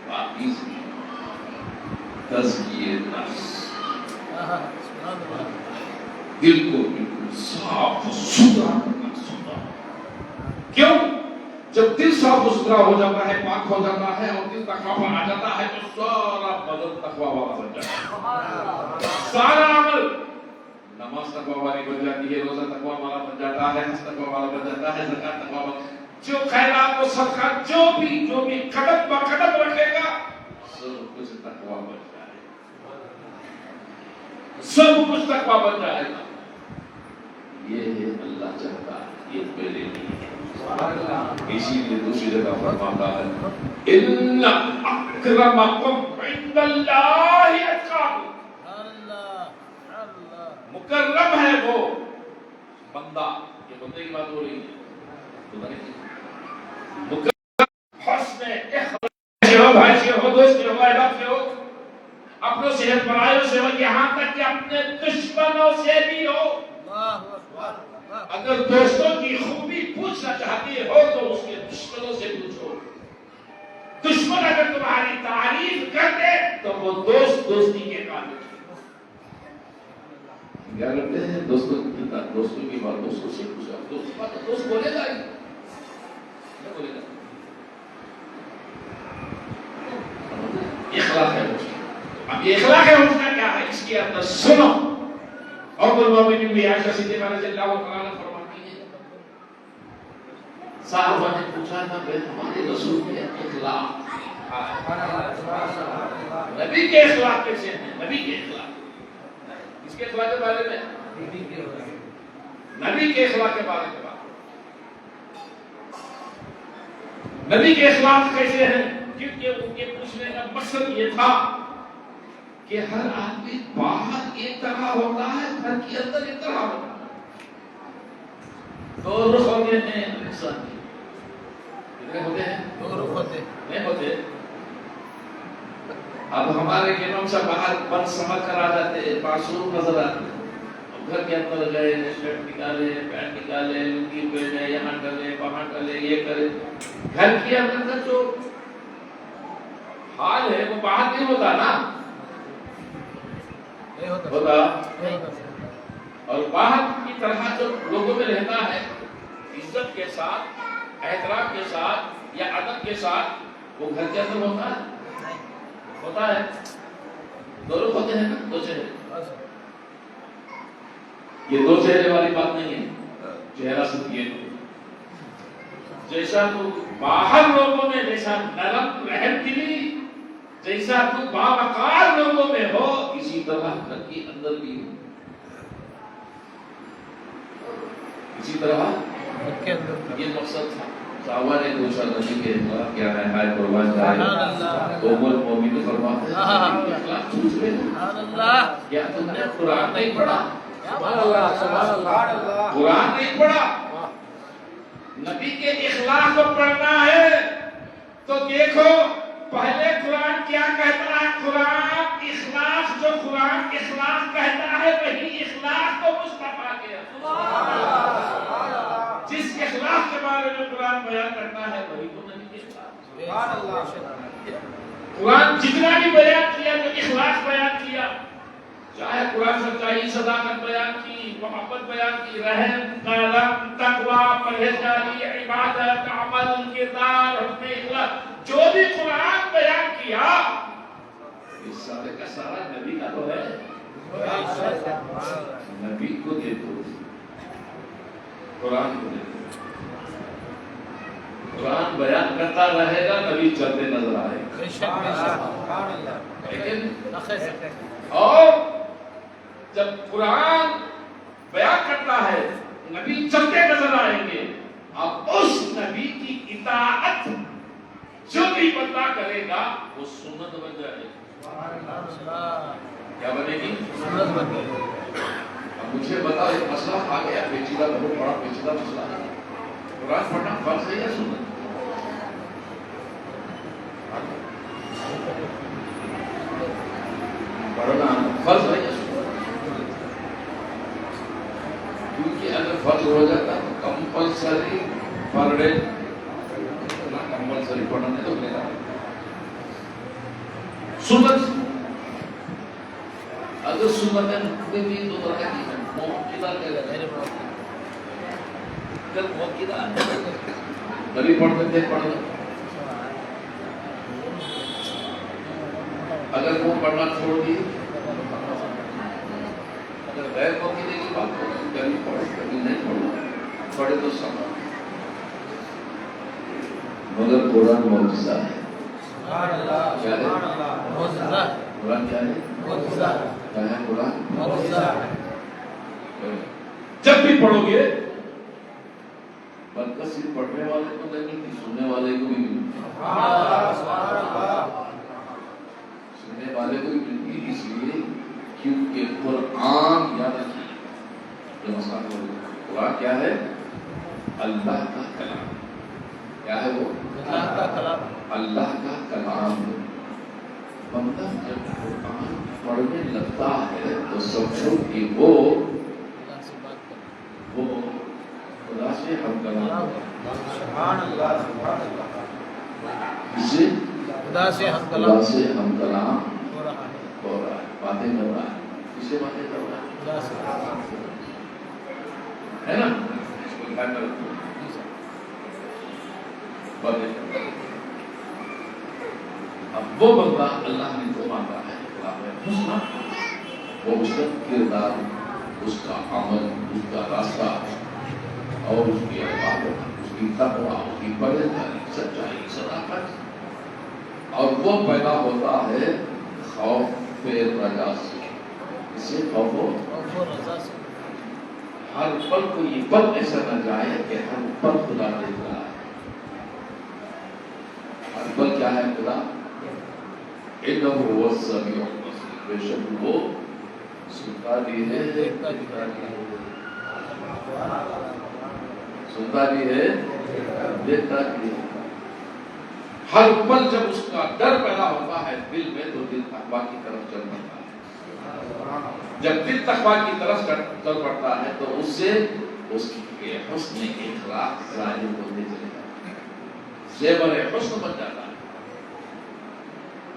باقی تزکیہ نفس، دل کو بالکل صاف و ستھرا کرنا. کیوں؟ جب دل صاف و ستھرا ہو جاتا ہے، پاک ہو جاتا ہے اور دل تقویٰ پر آ جاتا ہے تو سارا بدن تقویٰ والا بن جاتا ہے. سارا عمل، نماز تقویٰ والی بن جاتی ہے، روزہ تقویٰ والا بن جاتا ہے، حج تقویٰ والا بن جاتا ہے، زکات تقویٰ والا. جو خیرات و صدقہ جو بھی قدم بہ قدم رکھے گا سب کچھ تقویٰ بن جائے گا، سب کچھ تقویٰ بن جائے گا. یہ ہے اللہ چاہتا ہے، یہ پہلے نہیں ہے. اسی لیے دوسری جگہ فرماتا ہے ان اکرمکم عند اللہ اتقاکم. مکرم ہے وہ بندہ، یہ بندے کی بات ہو رہی ہے، حسن اخلاق سے ہو، بھائی سے ہو، دوست سے ہو، احباب سے ہو، اپنوں سے ہے، پرائیوں سے ہو، یہاں تک کہ اپنے دشمنوں سے بھی ہو. اگر دوستوں کی خوبی پوچھنا چاہتی ہو تو اس کے دشمنوں سے پوچھو. دشمن اگر تمہاری تعریف کر دے تو وہ دوست دوستی کے قابل. کیا کرتے ہیں دوستوں کی بات دوستوں سے پوچھا، دوست بولے گا ہی بولے گا. اخلاق ہے اس کا. اب یہ اخلاق ہے اس کا کیا ہے؟ اس کے اندر سنو. اور المومنین بھی عائشہ صدیقہ رضی اللہ عنہا فرماتی ہے صحابہ نے پوچھا تھا کہ ہمارے رسول کے اخلاق، نبی کے اخلاق کیسے ہیں؟ نبی کے اخلاق، اس کے اخلاق کے بارے میں، نبی کے اخلاق کے بارے میں بات. نبی کے اخلاق کیسے ہیں؟ کیونکہ ان کے پوچھنے کا مقصد یہ تھا کہ ہر آدمی باہر ایک طرح ہوتا ہے، گھر کے اندر ایک طرح ہوتا ہے. دو رخ ہوتے ہیں انسان کے. کتنے ہوتے ہیں؟ دو رخ ہوتے نہیں ہوتے. اب ہمارے امام صاحب باہر بند سمجھ کر آ جاتے، معصوم نظر آتے. گھر کے اندر گئے، شرٹ نکالے، پینٹ نکالے، لنگی پہنے، یہاں ڈلے وہاں ڈلے، یہ کرے. گھر کے اندر کا جو حال ہے وہ باہر نہیں ہوتا نا، ہوتا. اور باہر کی طرح جو لوگوں میں رہتا ہے عزت کے ساتھ، احترام کے ساتھ یا ادب کے ساتھ، وہ گھر کے اندر ہوتا ہے. ہوتا ہے. دو لوگ ہوتے ہیں نا، دو چہرے. یہ دو چہرے والی بات نہیں ہے. چہرہ صرف یہ جیسا تو باہر لوگوں میں جیسا نرم رحم دلی، جیسا تو باوقار لوگوں میں ہو، اسی طرح گھر کے اندر بھی ہو. اسی طرح یہ مقصد تھا. صحابہ نے پوچھا نبی کے اخلاق کیا ہے؟ ہائے قربان جائے تو مومن فرماتے ہیں اخلاق پوچھ رہے ہیں. کیا تم نے قرآن نہیں پڑھا؟ قرآن نہیں پڑھا. نبی کے اخلاق کو پڑھنا ہے تو دیکھو پہلے قرآن کیا کہتا ہے. قرآن اخلاق، جو قرآن اخلاق کہتا ہے وہی اخلاق کو مصطفیٰ کیا. جس اخلاق کے بارے میں قرآن بیان کرتا ہے وہی تو نبی کے اخلاق. قرآن جتنا بھی بیان کیا تو اخلاق بیان کیا. چاہے قرآن سچائی، صداقت بیان کی، محبت بیان کی، رحم، کرم، تقوی، پرہیزگاری، عبادت، عمل، کردار، حسن اخلاق، جو بھی قرآن بیان کیا اس سارے کا سارا نبی کا تو ہے، نبی کو دے دو، قرآن کو دے دو، قرآن بیان کرتا رہے گا، نبی چلتے نظر آئے گا، لیکن اور جب قرآن بیان کرتا ہے نبی چلتے نظر آئیں گے، اب اس نبی کی اطاعت جو بھی بندہ کرے گا وہ سنت بن جائے گی۔ کیا بنے گی؟ سنت بن گئی۔ اب مجھے بتا، ایک مسئلہ آ گیا پیچیدہ، بہت بڑا پیچیدہ مسئلہ ہے، قرآن پڑھنا فرض ہے یا سنت؟ پڑھنا فرض ہے یا سنت؟ کیونکہ اگر فرض ہو جاتا تو کمپلسری پر ڈے، کمپلسری پڑھنا نہیں تو میرا سنت، اگر سنت ہے کوئی بھی دو طرح کی ہے، موقعہ کہہ رہے ہیں، اگر موقعہ نبی پڑھتے تھے پڑھ لو، اگر وہ پڑھنا چھوڑ دی، اگر غیر موقعے کی بات ہو کبھی پڑھو کبھی نہیں پڑھو، پڑھے تو سمجھ، مگر قرآن معجزہ ہے۔ کیا ہے قرآن؟ کیا ہے؟ کیا ہے قرآن؟ جب بھی پڑھو گے برکت صرف پڑھنے والے کو نہیں ملتی، سننے والے کو بھی ملتی، سننے والے کو بھی ملتی، اس لیے کیونکہ قرآن یاد رکھیے، قرآن کیا ہے؟ اللہ کا کلام۔ کیا ہے وہ؟ اللہ کا کلام ہے۔ بندہ جب قرآن پڑھنے لگتا ہے تو سمجھو کہ وہ خدا سے ہم کلام ہے۔ اسے خدا سے ہم کلام ہو رہا ہے، باتیں کر رہا ہے، کسے باتیں کر رہا ہے نا؟ اس کو کیا کر باتیں کر رہا ہے۔ اب وہ بندہ اللہ نے کو مانگا ہے حسنہ، وہ اس کا کردار، اس کا عمل، اس کا راستہ اور اس کی عبادت، اس کی تقویٰ، اس کی پرہیزگاری، سچائی، صداقت، اور وہ پیدا ہوتا ہے خوف رجا سے۔ اسے خوف و رجا سے ہر پل کو یہ پل ایسا نہ جائے کہ ہر پل خدا دیکھ رہا ہے۔ ہر پل کیا ہے؟ خدا انہ هو السمیع البصیر، بے شک وہ سنتا بھی ہے، دیکھتا بھی ہے، سنتا بھی ہے، دیکھتا بھی ہے۔ ہر پل جب اس کا ڈر پیدا ہوتا ہے دل میں تو دل تقویٰ کی طرف چل پڑتا ہے۔ جب دل تقویٰ کی طرف چل پڑتا ہے تو اس سے اس کے حسن اخلاق ظاہر ہوتے چلے جاتے ہیں، زیور حسن بن جاتا ہے،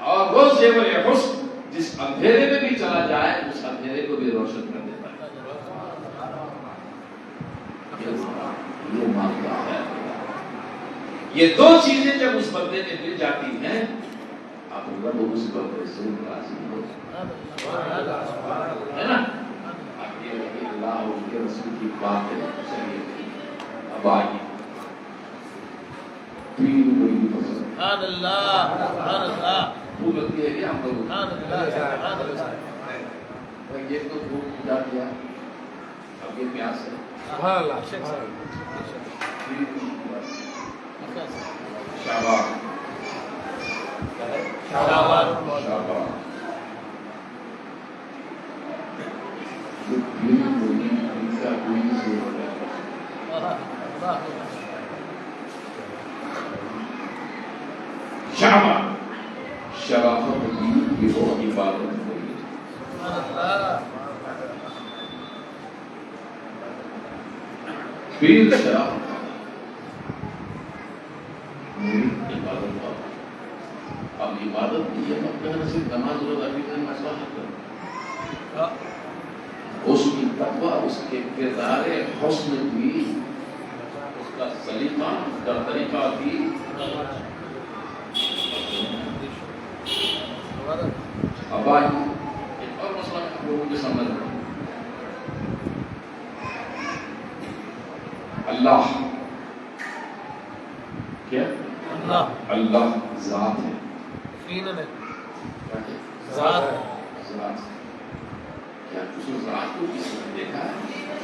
اور وہ زیور حسن جس اندھیرے میں بھی چلا جائے اس اندھیرے کو بھی روشن کر دیتا ہے۔ یہ مانتا ہے۔ یہ دو چیزیں جب اس بندے میں مل جاتی ہیں، اب رب اس بندے سے راضی ہو ہے نا؟ اب یہ اللہ اور اس کے رسول کی بات ہے، چلیے اب آئیے پیر بڑی پسند سبحان اللہ، سبحان اللہ، بھوک لگتی ہے کیا ہم لوگ؟ سبحان اللہ، سبحان اللہ، یہ تو بھوک بجھا دیا، اب یہ پیاس ہے، سبحان اللہ، شعبان شعبان شعبان جو پیر بڑی کا کوئی سے ہو رہا ہے، شعبان شرافت دین کی وہ عبادت ہوئی، پیر شرافت عبادت کا۔ اب عبادت کی یہ مت کہنا صرف نماز روزہ بھی کا مسئلہ حل کرنا، اس کی تقویٰ، اس کے کردار حسن بھی، اس کا سلیقہ، اس کا طریقہ بھی، اللہ کیا اللہ اللہ ذات ہے یقیناً ہے کیا ہے؟ ذات ہے ذات کیا اس ذات کو کسی نے دیکھا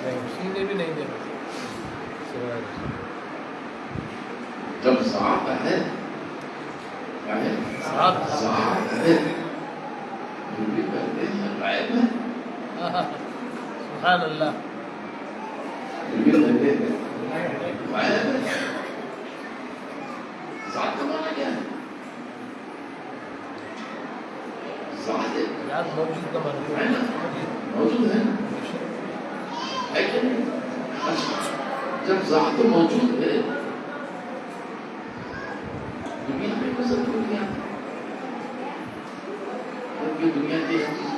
ہے کسی نے بھی نہیں دیکھا جب ذات ہے کیا ہے ذات ذات ہے پھر بھی کہتے ہیں غائب ہے سبحان اللہ پھر بھی کہتے ہیں غائب ہے ذات کا معنی کیا ہے ذات ہے ذات موجود کا معنی ہے نا موجود ہے ہے کہ نہیں اچھا جب ذات موجود ہے دنیا میں نظر کیوں نہیں آتی کیونکہ دنیا کی ایک چیز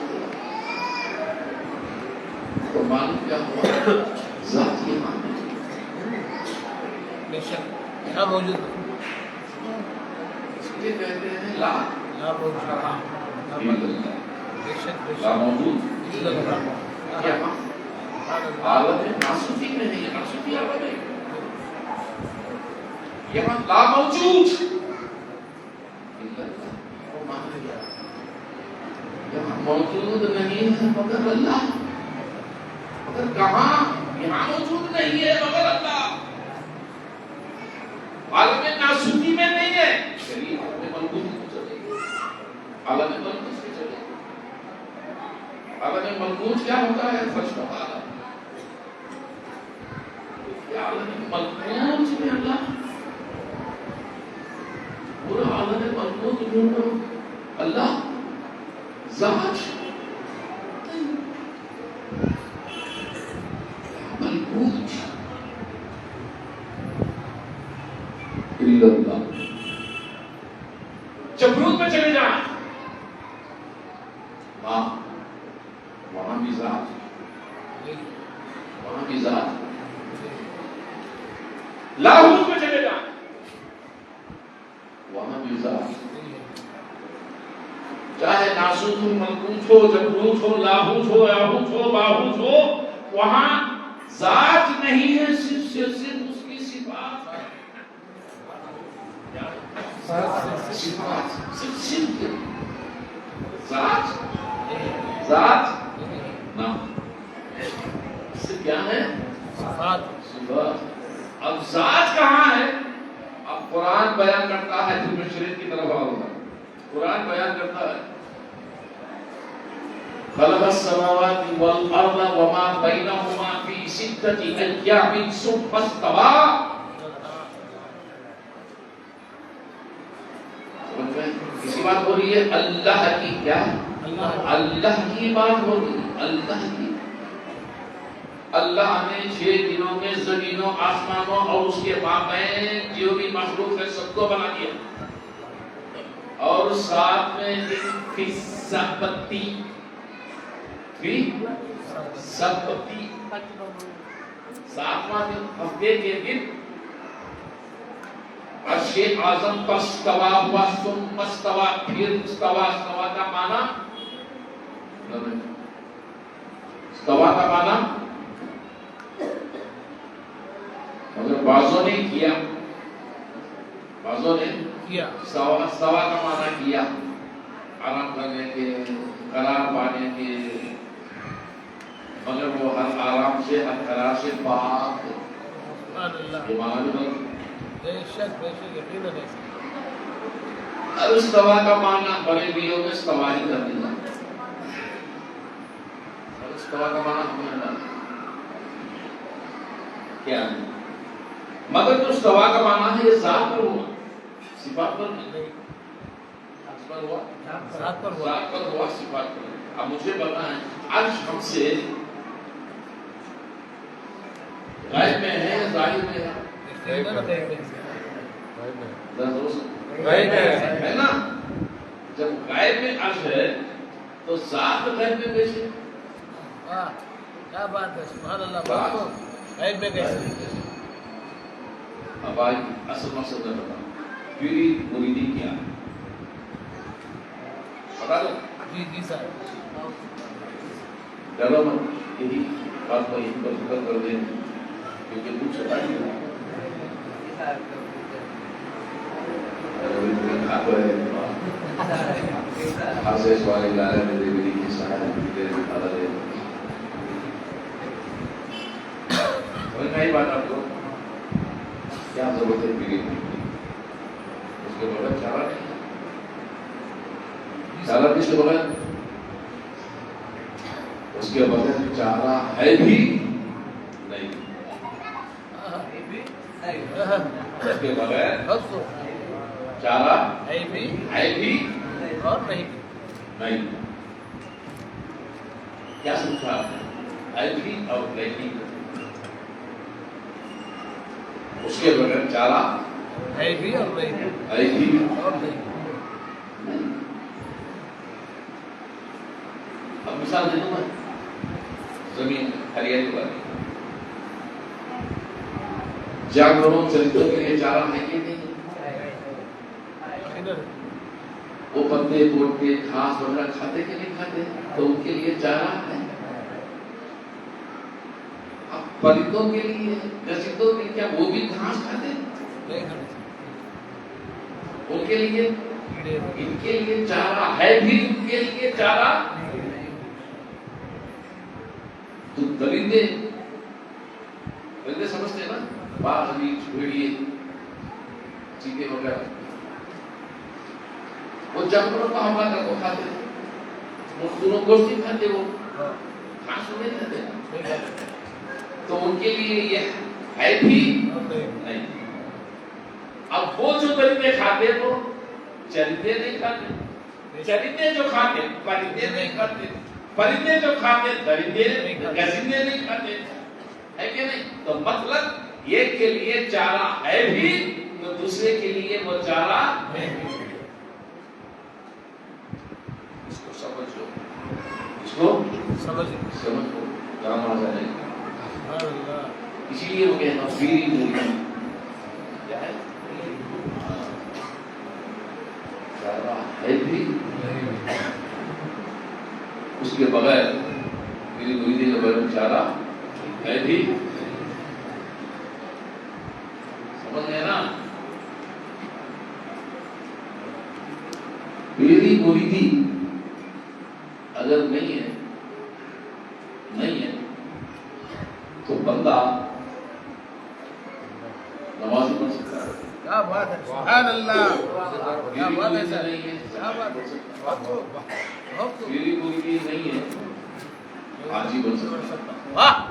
تو معلوم کیا ہوا ذات یہ معنی بے شک یہاں موجود ہے اس لیے کہتے ہیں لا لا موجود الا اللہ بے شک لا موجود الا اللہ کیا سبحان اللہ عالم ناسوتی میں نہیں ہے ناسوتی عالم ہے یہاں لا موجود الا اللہ وہ معنی کیا یہاں موجود نہیں ہے مگر اللہ مگر کہاں یہاں موجود نہیں ہے مگر اللہ عالم ناسوتی میں نہیں ہے چلیے عالم ملکوت میں چلے عالم ملکوت میں چلے عالم ملکوت کیا ہوتا ہے فرش و عالم عالم ملکوت میں اللہ پورا عالم ملکوت ڈھونڈو اللہ ذات ملکوت الا اللہ جبروت میں چلے جائیں ہاں وہاں بھی ذات وہاں بھی ذات لاہوت میں چلے جائیں وہاں بھی ذات چاہے ناسوت ہو ملکوت ہو جبروت ہو لاہوت ہو یاہوت ہو باہوت ہو وہاں ذات نہیں ہے صرف اس کی صفات صرف ذات ذات نہ صرف کیا ہے صفات صفات اب ذات کہاں ہے اب قرآن بیان کرتا ہے پھر مشرق کی طرف آؤں گا قرآن بیان کرتا ہے خلق السماوات والارض وما بينهما في 6 ايام ثم استوى کسی بات ہو رہی ہے اللہ کی کیا اللہ کی بات ہو رہی ہے اللہ کی اللہ نے 6 دنوں میں زمینوں آسمانوں اور اس کے مابین جو بھی مخلوق ہے سب کو بنا دیا اور ساتھ میں فی سبتی سبتی ساتواں دن ہفتے کے دن عرش اعظم پر استوا ہوا ثم استوا پھر استوا استوا کا معنی استوا کا معنی اگر بعضوں نے کیا بعضوں نے کیا استوا کا معنی کیا آرام کرنے کے قرار پانے کے مگر وہ ہر آرام سے ہر قرار سے پاک ہے سبحان اللہ یہ معنی بھی بے شک یقیناً ہے اب استوا کا معنی بڑے بیوں میں استوا ہی کر دیا استوا کا معنی ہمیں نہ کیا ہے مگر جو استوا کا معنی ہے یہ ذات پر ہوا صفات پر نہیں پر ہوا ذات پر ہوا ذات پر ہوا صفات پر اب مجھے بتائیں عرش ہم سے غائب میں ہے یا ظاہر میں ہے غائب ہے نا جب غائب میں عرش ہے تو ذات غائب میں کیسے واہ کیا بات ہے سبحان اللہ غائب میں کیسے اب آج اصل مقصد ہے بتا پیری مریدی کیا ہے بتا دو جی سر ڈرو مت یہی بات کو یہیں پر ذکر کر دیں کیونکہ کچھ ہوتا نہیں خاصے سوال لارے میرے میری کی سہارے میرے بتا دے سمجھ میں آئی بات آپ کو کیا ضرورت ہے پیری اس کے بغیر چارہ نہیں چارہ کس کے بغیر اس کے بغیر چارہ ہے بھی نہیں اس کے بغیر چارہ ہے بھی اور نہیں نہیں کیا سمجھا آپ نے ہے بھی اور نہیں اس کے بغیر چارہ ہے بھی اور نہیں ہے بھی اور نہیں اب مثال دے دوں میں زمین ہریالی والی جانوروں چرندوں کے لیے چارہ ہے کہ نہیں وہ پتے توڑ کے گھاس وغیرہ کھاتے کہ نہیں کھاتے تو ان کے لیے چارہ ہے اب پرندوں کے لیے گزندوں کے لیے کیا وہ بھی گھاس کھاتے ان کے لیے ان کے لیے چارہ ہے بھی ان کے لیے چارہ تو درندے سمجھتے ہیں نا باغ بھیڑیے چیتے وغیرہ وہ جانوروں کا حملہ کر کو کھاتے دونوں گوشت نہیں کھاتے وہ گھاس نہیں کھاتے تو ان کے لیے یہ ہے بھی نہیں اب وہ جو درندے کھاتے وہ چرندے نہیں کھاتے چرندے جو کھاتے پرندے نہیں کھاتے پرندے جو کھاتے درندے گزندے نہیں کھاتے ہے کہ نہیں تو مطلب ایک کے لیے چارہ ہے بھی تو دوسرے کے لیے وہ چارہ نہیں اس کو سمجھ لو اس کو سمجھ لو کام آ جائے اسی لیے وہ کہنا پیری موری کیا ہے چارہ ہے بھی اس کے بغیر میری مریدی کے بغیر چارہ ہے بھی سمجھ گئے نا میری مریدی اگر نہیں ہے تو بندہ نماز پڑھ سکتا ہے کیا بات ہے سبحان اللہ کیا بات ہے سر کیا بات ہے میری مریدی نہیں ہے حاجی بن سکتا واہ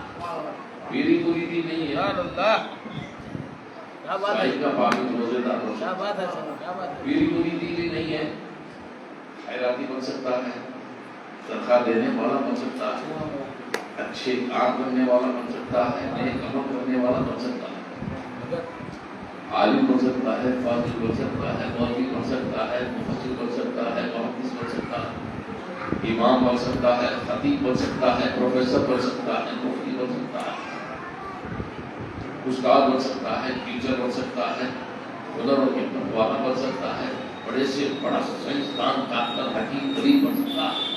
میری مریدی نہیں ہے سبحان اللہ کیا بات ہے کا پانی روزے دار ہو کیا بات ہے سر کیا بات ہے میری مریدی بھی نہیں ہے خیراتی بن سکتا ہے تنخواہ دینے والا بن سکتا ہے اچھے کام کرنے والا بن سکتا ہے نیک عمل کرنے والا بن سکتا ہے عالم بن سکتا ہے فاضل بن سکتا ہے مولوی بن سکتا ہے مفسر بن سکتا ہے محدث بن سکتا ہے امام بن سکتا ہے خطیب بن سکتا ہے پروفیسر بن سکتا ہے مفتی بن سکتا ہے استاد بن سکتا ہے ٹیچر بن سکتا ہے ہنروں کے پنوانا بن سکتا ہے بڑے سے بڑا سائنسدان ڈاکٹر حکیم غریب بن سکتا ہے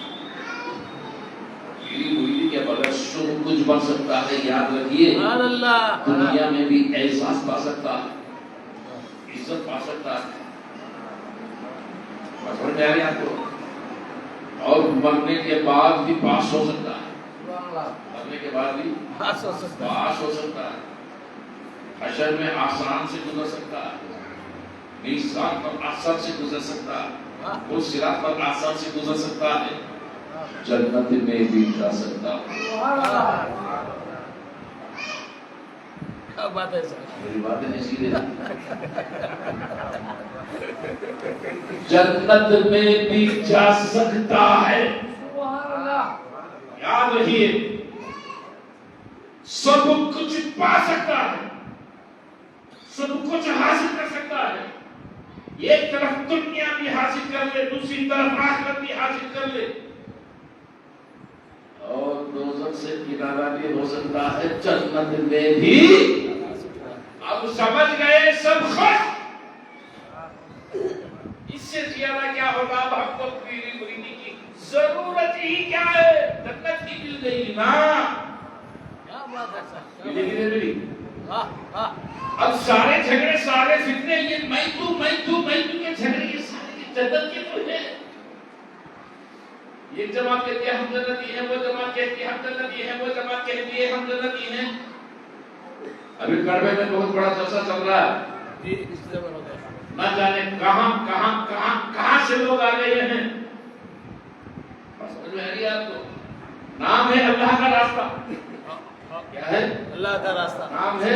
میری مریدی کے بغیر سب کچھ بن سکتا ہے یاد رکھیے دنیا میں بھی احساس پا سکتا ہے عزت پا سکتا ہے سمجھ میں آ رہی آپ کو اور مرنے کے بعد بھی پاس ہو سکتا ہے مرنے کے بعد بھی پاس ہو سکتا ہے حشر میں آسان سے گزر سکتا ہے میزان پر آسان سے گزر سکتا ہے وہ صراط پر آسان سے گزر سکتا ہے جنت میں بھی جا سکتا ہے کیا بات ہے سر میری باتیں نہیں سیدھے جنت میں بھی جا سکتا ہے یاد رکھیے سب کچھ پا سکتا ہے سب کچھ حاصل کر سکتا ہے ایک طرف دنیا بھی حاصل کر لے دوسری طرف آخرت بھی حاصل کر لے اور دوزخ سے کنارہ بھی ہو سکتا ہے جنت میں بھی اب سمجھ گئے سب خوش اس سے زیادہ کیا ہوگا اب ہم کو پیری مریدی کی ضرورت ہی کیا ہے جنت ہی مل گئی نا کیا بات ہے سر ملے گی نہیں ملی اب سارے جھگڑے سارے فتنے یہ میں تو کے جھگڑے یہ سارے جنت کے تو ہیں. یہ جماعت کہتی ہے ہم جنتی ہیں, وہ جماعت کہتی ہے ہم جنتی ہیں, وہ جماعت کہتی ہے ہم جنتی ہیں. ابھی کڑوے میں بہت بڑا جلسہ چل رہا ہے, نہ جانے کہاں سے لوگ آ گئے ہیں. سمجھ میں آ رہی ہے آپ کو؟ نام ہے اللہ کا راستہ. کیا ہے؟ اللہ کا راستہ. نام ہے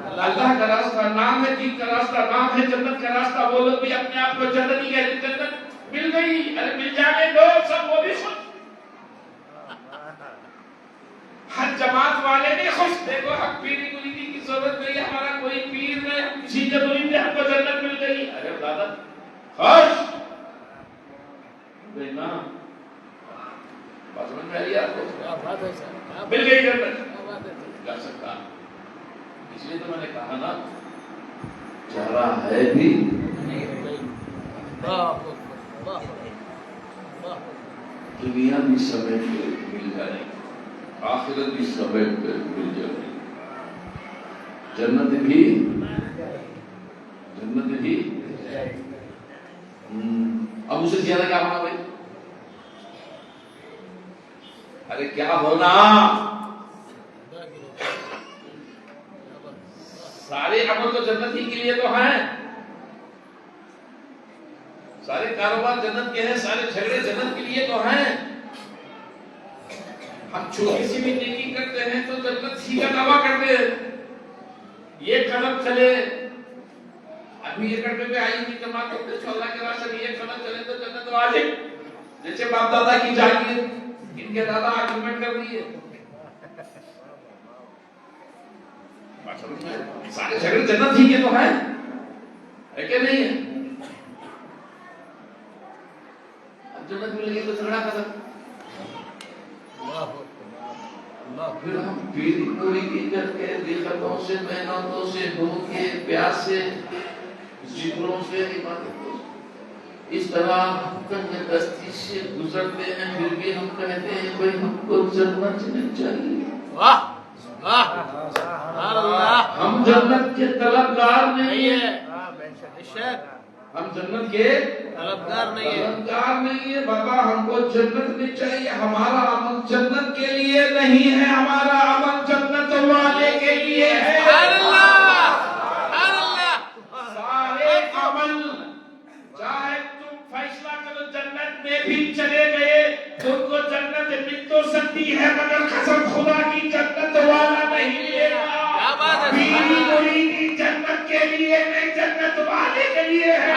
اللہ کا راستہ, نام ہے دین کا راستہ, نام ہے جنت کا راستہ. وہ لوگ بھی اپنے آپ کو جنتی کہتے ہیں. جنت مل گئی, ارے مل جانے دو سب, وہ بھی خوش. ہر جماعت والے بھی خوش. دیکھو ہم پیری مریدی کی ضرورت نہیں, ہمارا کوئی پیر نہیں, ہم کسی کے مرید نے ہم کو جنت مل گئی. ارے دادا خوش نا, بات سمجھ میں آ رہی ہے آپ کو؟ مل گئی جنت کر سکتا. اس لیے تو میں نے کہا نا چارہ ہے بھی دنیا بھی سمیٹ کے مل جائے, آخرت بھی سمیٹ کے مل جائے, جنت بھی اب اسے زیادہ کیا ہونا بھائی؟ ارے کیا ہونا؟ سارے عمل تو جنت ہی کے لیے تو ہیں, سارے کاروبار جنت کے ہیں, سارے جھگڑے جنت کے لیے تو ہیں. ہم چھوٹی سی بھی نیکی کرتے ہیں تو جنت ہی کا دعویٰ کرتے ہیں. یہ قدم چلے, ابھی یہ کرتے ہوئے آئی ہوئی جماعت کرتے تو اللہ کے راستے میں یہ قدم چلے تو جنت واجب. جیسے باپ دادا کی جاگیر, ان کے دادا آرگومنٹ کر دیے. سارے جھگڑے جنت ہی کے تو ہیں, ہے کہ نہیں ہے؟ اب جنت مل گئی تو جھگڑا ختم. پھر ہم پیری پوری کی کر کے دقتوں سے, محنتوں سے, بھوکے پیاسے, ذکروں سے, عبادتوں سے اس طرح تنگ دستی سے گزرتے ہیں, پھر بھی ہم کہتے ہیں بھائی ہم کو جنت نہیں چاہیے. ہم جنت کے طلبگار نہیں ہیں, ہم جنت کے طلبگار نہیں ہے. بابا ہم کو جنت نہیں چاہیے, ہمارا عمل جنت کے لیے نہیں ہے, ہمارا عمل جنت والے کے لیے ہے. سارے عمل چاہے تم فیصلہ کرو جنت میں بھی چلے گئے, تم کو جنت مل تو سکتی ہے مگر قسم خدا کی جنت والا نہیں ملے گا. پیری مریدی جنت کے لیے نہیں, جنت والے کے لیے ہے.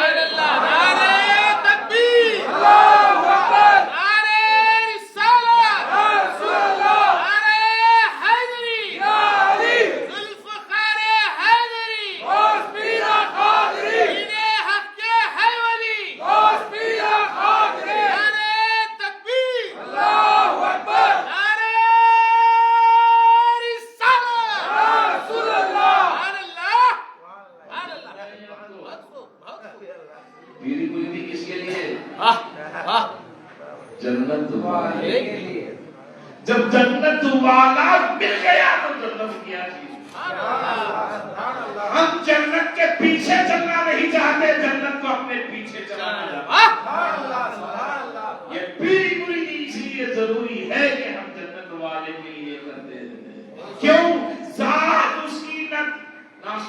پیری مریدی کس کے لیے؟ جنت والے کے لیے. جب جنت والا مل گیا تو جنت کیا چیز. ہم جنت کے پیچھے چلنا نہیں چاہتے, جنت کو اپنے پیچھے چلانا چاہتے. یہ پیری مریدی اس لیے ضروری ہے کہ ہم جنت والے کے لیے کرتے ہیں. کیوں؟ ذات اس کی نہ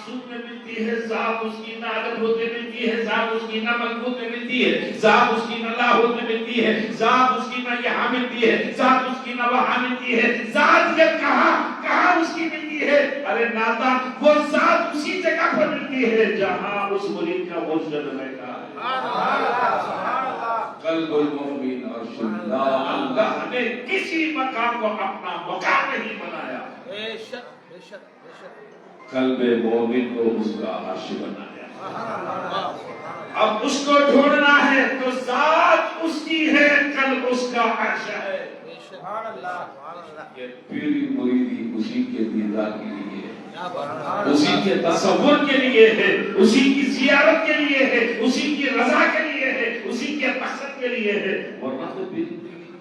سود میں ملتی ہے, ذات اس کی نہ عدد ہوتے ملتی ہے, ذات اس کی نہ مضبوط میں ملتی ہے, ذات اس کی نہ لاہور میں ملتی ہے, ذات اس کی نہ یہاں ملتی ہے, ذات اس کی نہ وہاں ملتی ہے. ذات یہ کہاں اس کی ملتی ہے؟ ارے ناتا وہ ذات اسی جگہ پر ملتی ہے جہاں اس مرید کا مرشد بیٹھا ہے. قلب المؤمن عرش اللہ. اللہ نے کسی مقام کو اپنا مقام نہیں بنایا, بے شک قلب مومن کو اس کا عرش بنایا. اب اس کو ڈھونڈنا ہے تو ذات اس کی ہے, قلب اس کا عرش ہے. یہ پیری مریدی اسی کے دیدار کے لیے ہے, اسی کے تصور کے لیے ہے, اسی کی زیارت کے لیے ہے, اسی کی رضا کے لیے ہے, اسی کے مقصد کے لیے ہے. ورنہ تو پیری مریدی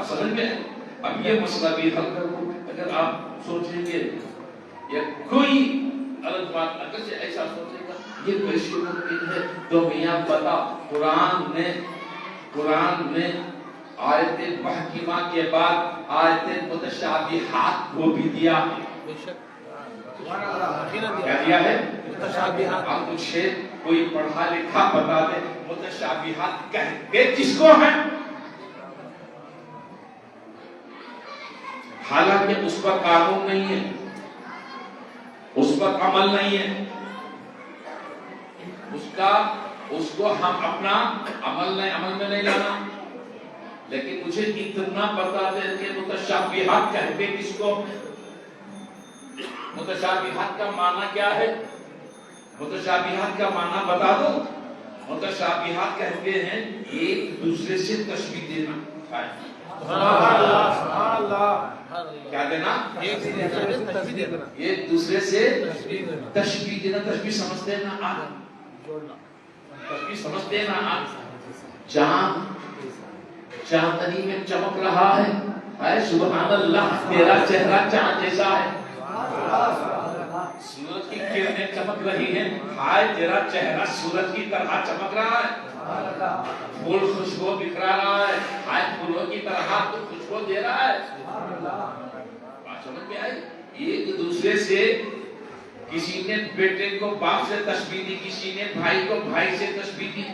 سمجھ میں. اب یہ مسئلہ بھی حل کرو. اگر آپ سوچیں گے یا کوئی الگ بات اگر سے ایسا سوچے گا یہ کیسے ممکن ہے، تو میاں پتا قرآن نے آیت محکمہ کے بعد آیت متشابہات کو بھی دیا ہے۔ کیا دیا ہے؟ آپ مجھے کوئی پڑھا لکھا بتا دے متشابہات کہتے کس کو ہیں؟ حالانکہ اس پر قانون نہیں ہے، اس پر عمل نہیں ہے، اس کو ہم اپنا عمل میں نہیں لانا، لیکن مجھے اتنا بتا دے کہ متشابہات کہتے کس کو؟ متشابہات کا معنی کیا ہے؟ متشابہات کا معنی بتا دو۔ متشابہات کہتے ہیں ایک دوسرے سے تشبیہ دینا۔ کیا دینا؟ ایک دوسرے سے تشبیہ دینا۔ تشبیہ سمجھتے ہیں نا آپ؟ تشبیہ سمجھتے ہیں نا آپ؟ چاندنی میں چمک رہا ہے، اے سبحان اللہ تیرا چہرہ چاند جیسا ہے۔ سورج کی کرنیں چمک رہی ہیں، ہائے تیرا چہرہ سورج کی طرح چمک رہا ہے۔ پھول خوشبو بکھرا رہا ہے، ہائے پھولوں کی طرح تو خوشبو دے رہا ہے۔ بات سمجھ میں آئی؟ ایک دوسرے سے کسی نے بیٹے کو باپ سے تشبیہ دی، کسی نے بھائی کو بھائی سے تشبیہ دی،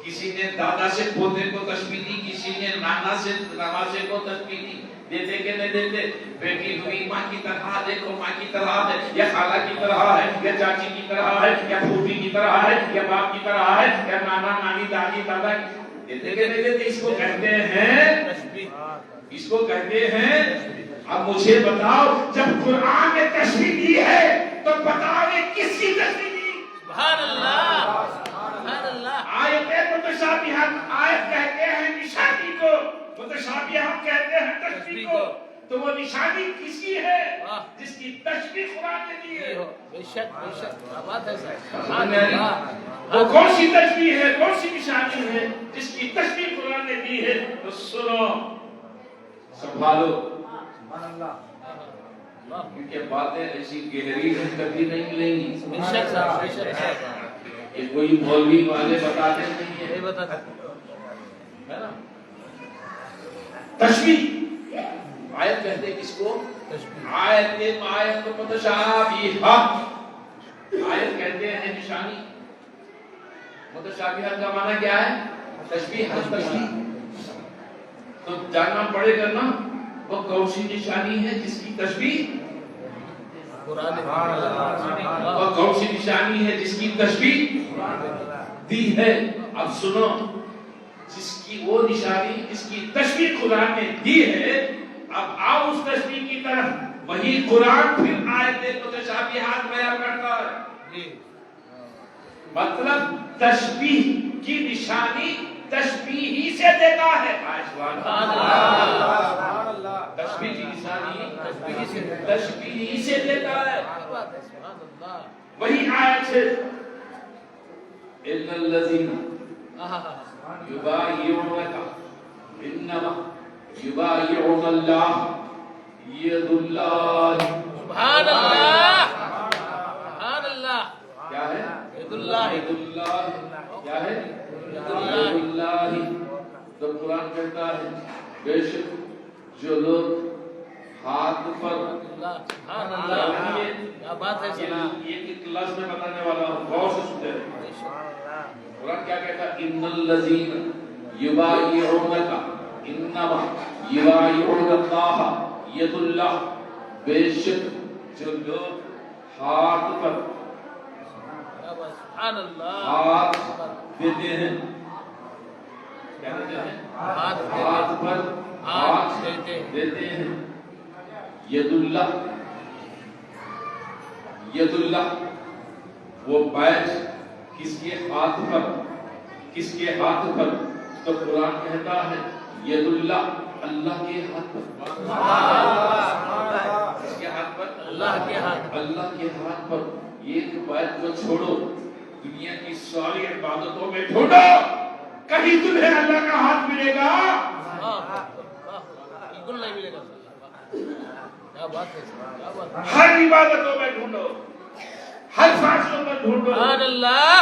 کسی نے دادا سے پوتے کو تشبیہ دی، کسی نے نانا سے نواسے کو تشبیہ دی۔ دیتے کہ نہیں دیتے؟ بیٹی ہوئی ماں کی طرح، دیکھو ماں کی طرح ہے، یا خالہ کی طرح ہے، یا چاچی کی طرح ہے، یا پھوپھی کی طرح ہے، یا باپ کی طرح ہے، یا نانا نانی دادی دادا کی۔ دیتے کہ نہیں دیتے؟ اس کو کہتے ہیں تشبیہ، اس کو کہتے ہیں۔ اب مجھے بتاؤ جب قرآن نے تشبیہ دی ہے تو بتاؤ یہ کس کی تشبیہ دی؟ سبحان اللہ، سبحان اللہ۔ آیت متشابہات، آیت کہتے ہیں نشانی کو، متشابہات کہتے ہیں تشبیہ کو۔ تو وہ نشانی کس کی ہے؟ جس کی تشبیہ قرآن نے دی ہے۔ بے شک بے شک بات ہے سبحان اللہ۔ وہ کون سی تشبیہ ہے، کون سی نشانی ہے جس کی تشبیہ قرآن نے دی ہے؟ تو سنو، سنبھالو، کیونکہ باتیں ایسی گہری ہے کبھی نہیں ملیں گی۔ بے شک بے شک کہ کوئی مولوی والے بتاتے نہیں ہے، ہے نا؟ تشبیہ آیت کہتے ہیں کس کو؟ آیت متشابہات، آیت کہتے ہیں نشانی۔ متشابہات کا معنی کیا ہے؟ تشبیہ، تشبیہ۔ تو جاننا پڑے گا نا وہ کون سی نشانی ہے جس کی تشبیہ قرآن، وہ کون سی نشانی ہے جس کی تشبیہ دی ہے۔ اب سنو، جس کی وہ نشانی جس کی تشبیہ قرآن نے دی ہے، اب آؤ اس تشبیہ کی طرف۔ وہی قرآن پھر آیت متشابہات بیان کرتا ہے۔ مطلب تشبیہ کی نشانی تشبیہ ہی سے دیتا ہے۔ تشبیہ کی نشانی تشبیہ ہی سے دیتا ہے۔ وہی آیت ہے ان الذین یبایعونک انما یبایعون اللہ ید اللہ۔ سبحان اللہ، سبحان اللہ۔ کیا ہے؟ ید اللہ، ید اللہ کیا ہے؟ ید اللہ۔ تو قرآن کہتا ہے بے شک جو لوگ ہاتھ پر، یہ کلاس میں بتانے والا ہوں، غور سے سنتے رہے۔ قرآن کیا کہتا ہے؟ ان الذین یبایعونک انما یبایعون اللہ ید اللہ۔ بے شک جو لوگ ہاتھ پر ہاتھ دیتے ہیں، کیا دیتے ہیں؟ ہاتھ پر ہاتھ دیتے ہیں۔ ید اللہ، ید اللہ وہ بیعت کس کے ہاتھ پر، کس کے ہاتھ پر؟ تو قرآن کہتا ہے ید اللہ، اللہ کے ہاتھ پر۔ کس کے ہاتھ پر؟ اللہ کے ہاتھ، اللہ کے ہاتھ پر۔ ایک بیعت کو چھوڑو، دنیا کی ساری عبادتوں میں ڈھونڈو، کہیں تمہیں اللہ کا ہاتھ ملے گا؟ بالکل نہیں ملے گا۔ کیا بات ہے، کیا بات ہے. ہر عبادتوں میں ڈھونڈو، ہر فاصلوں میں ڈھونڈو، سبحان اللہ،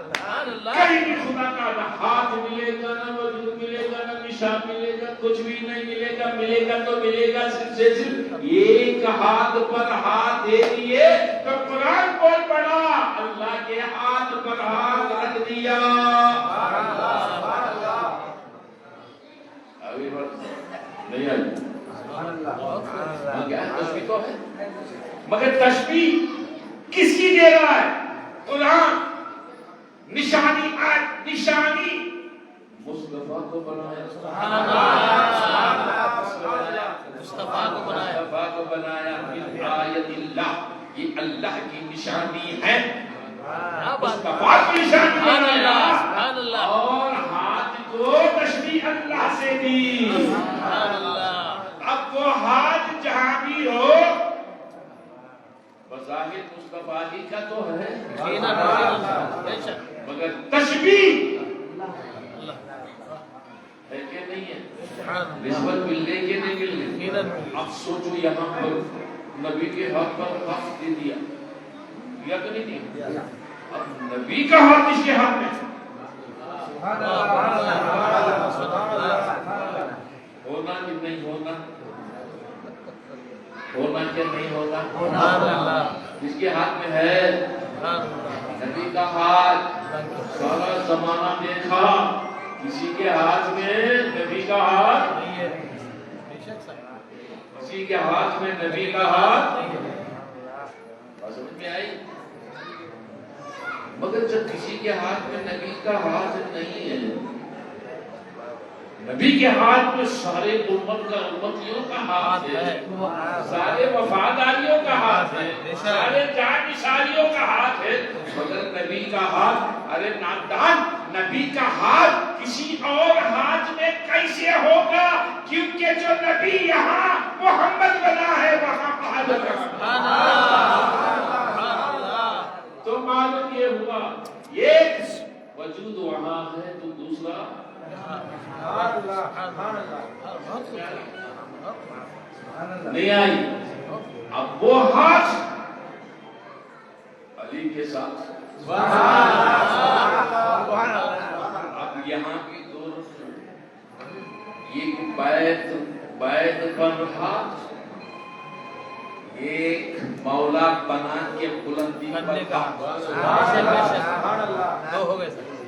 سبحان اللہ. کہیں بھی خدا کا نہ ہاتھ ملے گا، نہ وجود ملے گا، نہ نشان ملے گا، کچھ بھی نہیں ملے گا. ملے گا تو ملے گا صرف ایک ہاتھ پر ہاتھ دے دیے تو قرآن بول پڑا، اللہ کے ہاتھ پر ہاتھ رکھ دیا. ابھی بات نہیں آئی. کیا تشبیہ تو ہے، مگر تشبیہ کس کی دے رہا ہے؟ قرآن. نشانی مصطفیٰ کو بنایا، مصطفیٰ کو بنایا. آیت اللہ، یہ اللہ کی نشانی ہے، کیا بات ہے. مصطفیٰ کی نشانی سبحان ہے. اللہ، سبحان اللہ. اور ہاتھ کو تشبیہ اللہ سے دی. سبحان اللہ. اب وہ ہاتھ جہاں بھی ہو بظاہر مصطفیٰ ہی کا تو ہے، بے شک. مگر تشبیہ اللہ. ہے کہ نہیں ہے؟ سبحان اللہ. نسبت ملنے کے نہیں ملنے. یقیناً. اب سوچو یہاں پر نبی کے ہاتھ پر ہاتھ دے دیا یا تو نہیں دیا؟ اب نبی کا ہاتھ اس کے ہاتھ میں ہونا کہ نہیں ہونا، ہونا کہ نہیں ہونا. سبحان اللہ. جس کے ہاتھ میں ہے نبی کا ہاتھ. سارا زمانہ دیکھا کسی کے ہاتھ میں نبی کا ہاتھ، کسی کے ہاتھ میں نبی کا ہاتھ. سمجھ میں آئی؟ مگر جب کسی کے ہاتھ میں نبی کا ہاتھ نہیں ہے، نبی کے ہاتھ میں سارے امتیوں کا ہاتھ ہے، سارے وفاداریوں کا ہاتھ ہے، سارے جانشاریوں کا ہاتھ ہے، مگر نبی کا ہاتھ، ارے نادان، نبی کا ہاتھ کسی اور ہاتھ میں کیسے ہوگا؟ کیونکہ جو نبی یہاں محمد بنا ہے وہاں محمد رہا. تو معلوم یہ ہوا ایک وجود وہاں ہے تو دوسرا نہیں آئی. اب وہ ہاتھ علی کے ساتھ. اب یہاں کی دو ایک بیت پر ہاتھ، ایک مولا بنا کے بلندی پر ہاتھ.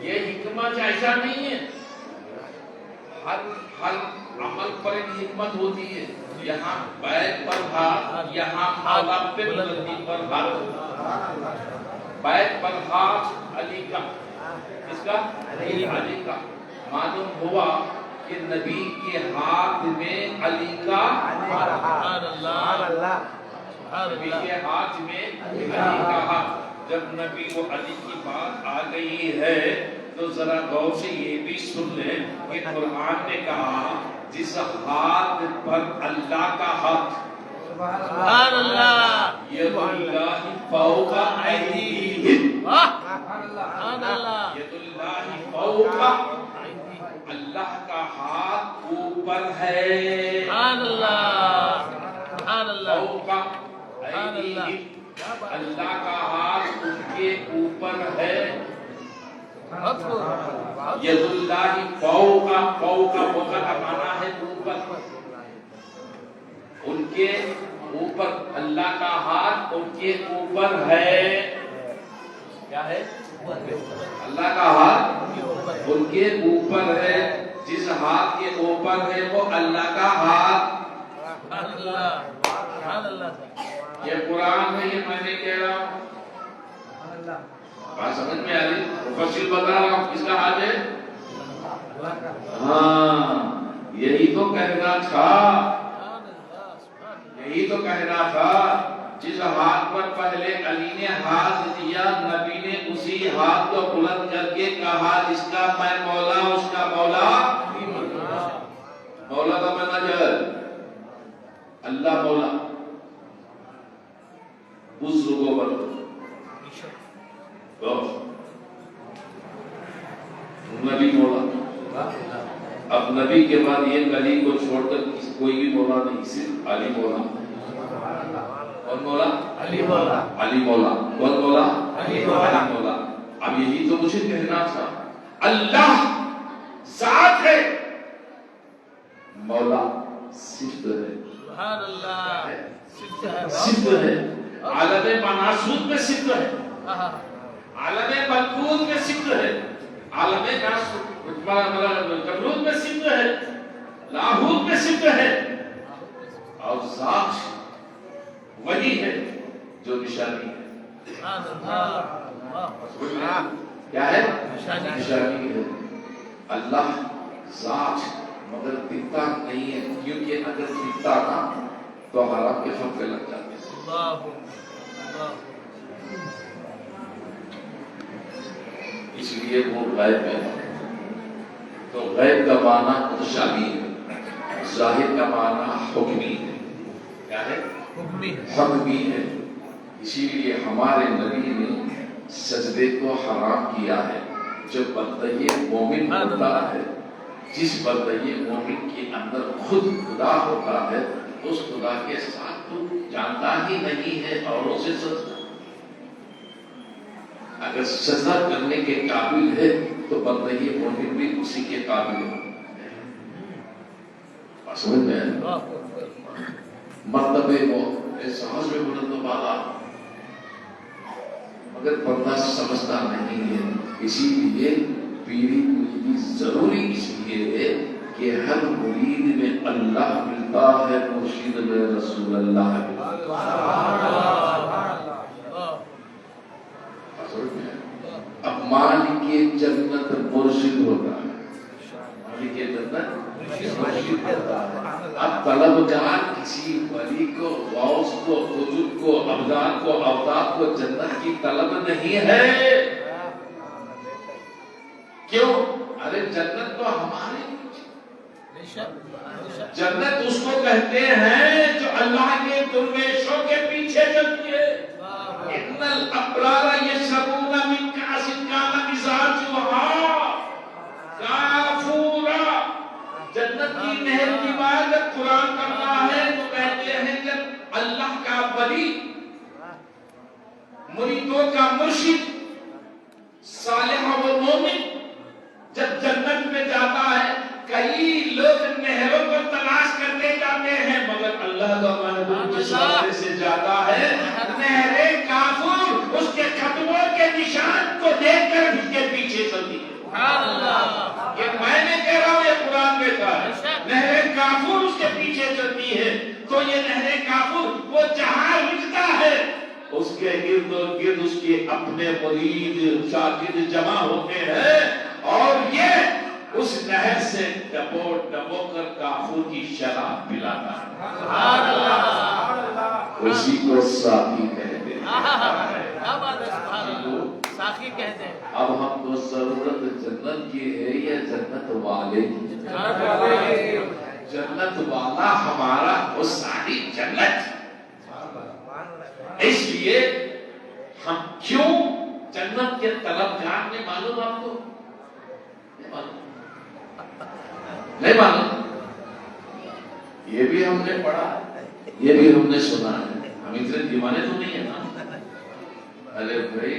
یہ حکمت ایسا نہیں ہے، ہر عمل پر ایک حکمت ہوتی ہے. یہاں بیت پر ہاتھ، یہاں مولا پہ بلندی پر ہاتھ. بیت پر ہاتھ علی کا، کس کا؟ علی کا. معلوم ہوا کہ نبی کے ہاتھ میں علی کا، نبی کے ہاتھ میں علی کا ہاتھ. جب نبی و علی کی بات آ گئی ہے تو ذرا غور سے یہ بھی سن لیں کہ قرآن نے کہا جس ہاتھ پر اللہ کا ہاتھ، سبحان اللہ. ید اللہ فوق ایدیہم، سبحان اللہ. ید اللہ فوق، اللہ کا ہاتھ اوپر ہے. سبحان اللہ. سبحان اللہ. فوق ایدیہم، اللہ کا ہاتھ ان کے اوپر ہے. ید اللہ فوق، فوق کا معنی ہے اوپر. ان کے اوپر اللہ کا ہاتھ ان کے اوپر ہے. کیا ہے؟ اللہ کا ہاتھ ان کے اوپر ہے. جس ہاتھ کے اوپر ہے وہ اللہ کا ہاتھ. یہ قرآن ہے، یہ میں نے کہہ رہا ہوں. بات سمجھ میں آ رہی؟ مفصل بتا رہا ہوں کس کا ہاتھ ہے. ہاں یہی تو کہنا تھا، یہی تو کہنا تھا. جس ہاتھ پر پہلے علی نے ہاتھ دیا، نبی نے اسی ہاتھ کو بلند کر کے کہا جس کا میں مولا اس کا مولا. مولا کا مناجر اللہ مولا اس رگو پر نبی مولا. اب نبی کے بعد یہ علی کو چھوڑ کر کس کوئی بھی مولا نہیں، صرف علی مولا۔ کون مولا؟ علی مولا۔ علی مولا۔ کون مولا؟ علی مولا۔ علی مولا۔ اب یہی تو مجھے کہنا تھا، اللہ ذات ہے، مولا صفت ہے۔ سبحان اللہ، صفت ہے، صفت ہے، عالم مناسوت میں صفت ہے، عالم ملکوت میں صفت ہے، عالم جبروت میں صفت ہے، لاہوت میں صفت ہے، اور ذات وہی ہے جو نشانی ہے۔ سبحان اللہ، کیا ہے؟ نشانی۔ نشانی ہے۔ اللہ ذات مگر دکھتا نہیں ہے، کیونکہ اگر دکھتا نا تو حرام کے فتوے لگ جاتے ہیں۔ اللہ اللہ، اس لیے وہ غیب ہے، تو غیب کا معنی متشابہ ہے، ظاہر کا معنی حکمی ہے۔ کیا ہے؟ حکمی ہے۔ حکمی ہے۔ اسی لیے ہمارے نبی نے سجدے کو حرام کیا ہے۔ جو بندہ مومن ہوتا ہے، جس بندہ مومن کے اندر خود خدا ہوتا ہے، اس خدا کے ساتھ تو جانتا ہی نہیں ہے اوروں سے سجدہ۔ اگر سجدہ کرنے کے قابل ہے تو بندہ مومن بھی اسی کے قابل ہے۔ سمجھ میں ہے؟ مرتبے وہ احساس میں بلند و بالا، مگر بندہ سمجھتا نہیں ہے۔ اسی لیے پیری پوری ضروری اس لیے ہے کہ ہر مرید میں اللہ ملتا ہے، مرشد میں رسول اللہ ملتا ہے۔ اب مالک جنت مرشد ہوتا ہے، مالک جنت مرشد ہوتا ہے۔ اب طلبگار کسی ولی کو، غوث کو، قطب کو، ابدال کو، اوتاد کو جنت کی طلب نہیں ہے۔ کیوں؟ ارے جنت تو ہماری، جنت اس کو کہتے ہیں جو اللہ کے درویشوں کے پیچھے چلتی ہے۔ ان الابرار یشربون من کأس کان مزاجها کافورا۔ جنت کی نہر کی بات جب قرآن کرتا ہے تو کہتے ہیں جب اللہ کا ولی، مریدوں کا مرشد، صالح و مومن جب جنت میں جاتا ہے، کئی لوگ نہروں کو تلاش کرنے جاتے ہیں، مگر اللہ کا محبوب جس راستے سے جاتا ہے، نہریں کافر اس کے قدموں کے نشان کو دیکھ کر اس کے پیچھے چلتی ہے۔ سبحان اللہ، یہ میں نے کہہ رہا ہوں، یہ قرآن کہتا ہے نہریں کافر اس کے پیچھے چلتی ہے۔ تو یہ نہریں کافر وہ جہاں رکتا ہے، اس کے ارد و گرد اس کے اپنے مرید شاگرد جمع ہوتے ہیں، اور یہ اس نہر سے ڈبو ڈبو کر کافر کی شراب پلاتا ہے۔ سبحان اللہ، اسی کو ساقی کہتے ہیں۔ کیا بات ہے، سبحان اللہ، ساقی کہتے ہیں۔ اب ہم کو ضرورت جنت کی ہے یا جنت والے کی؟ جنت والا ہمارا وہ ساری جنت۔ اس لیے ہم کیوں جنت کے طلبگار میں، معلوم آپ کو؟ نہیں معلوم؟ یہ بھی ہم نے پڑھا، یہ بھی ہم نے سنا ہے، ہم اتنے دیوانے تو نہیں ہیں نا۔ ارے بھائی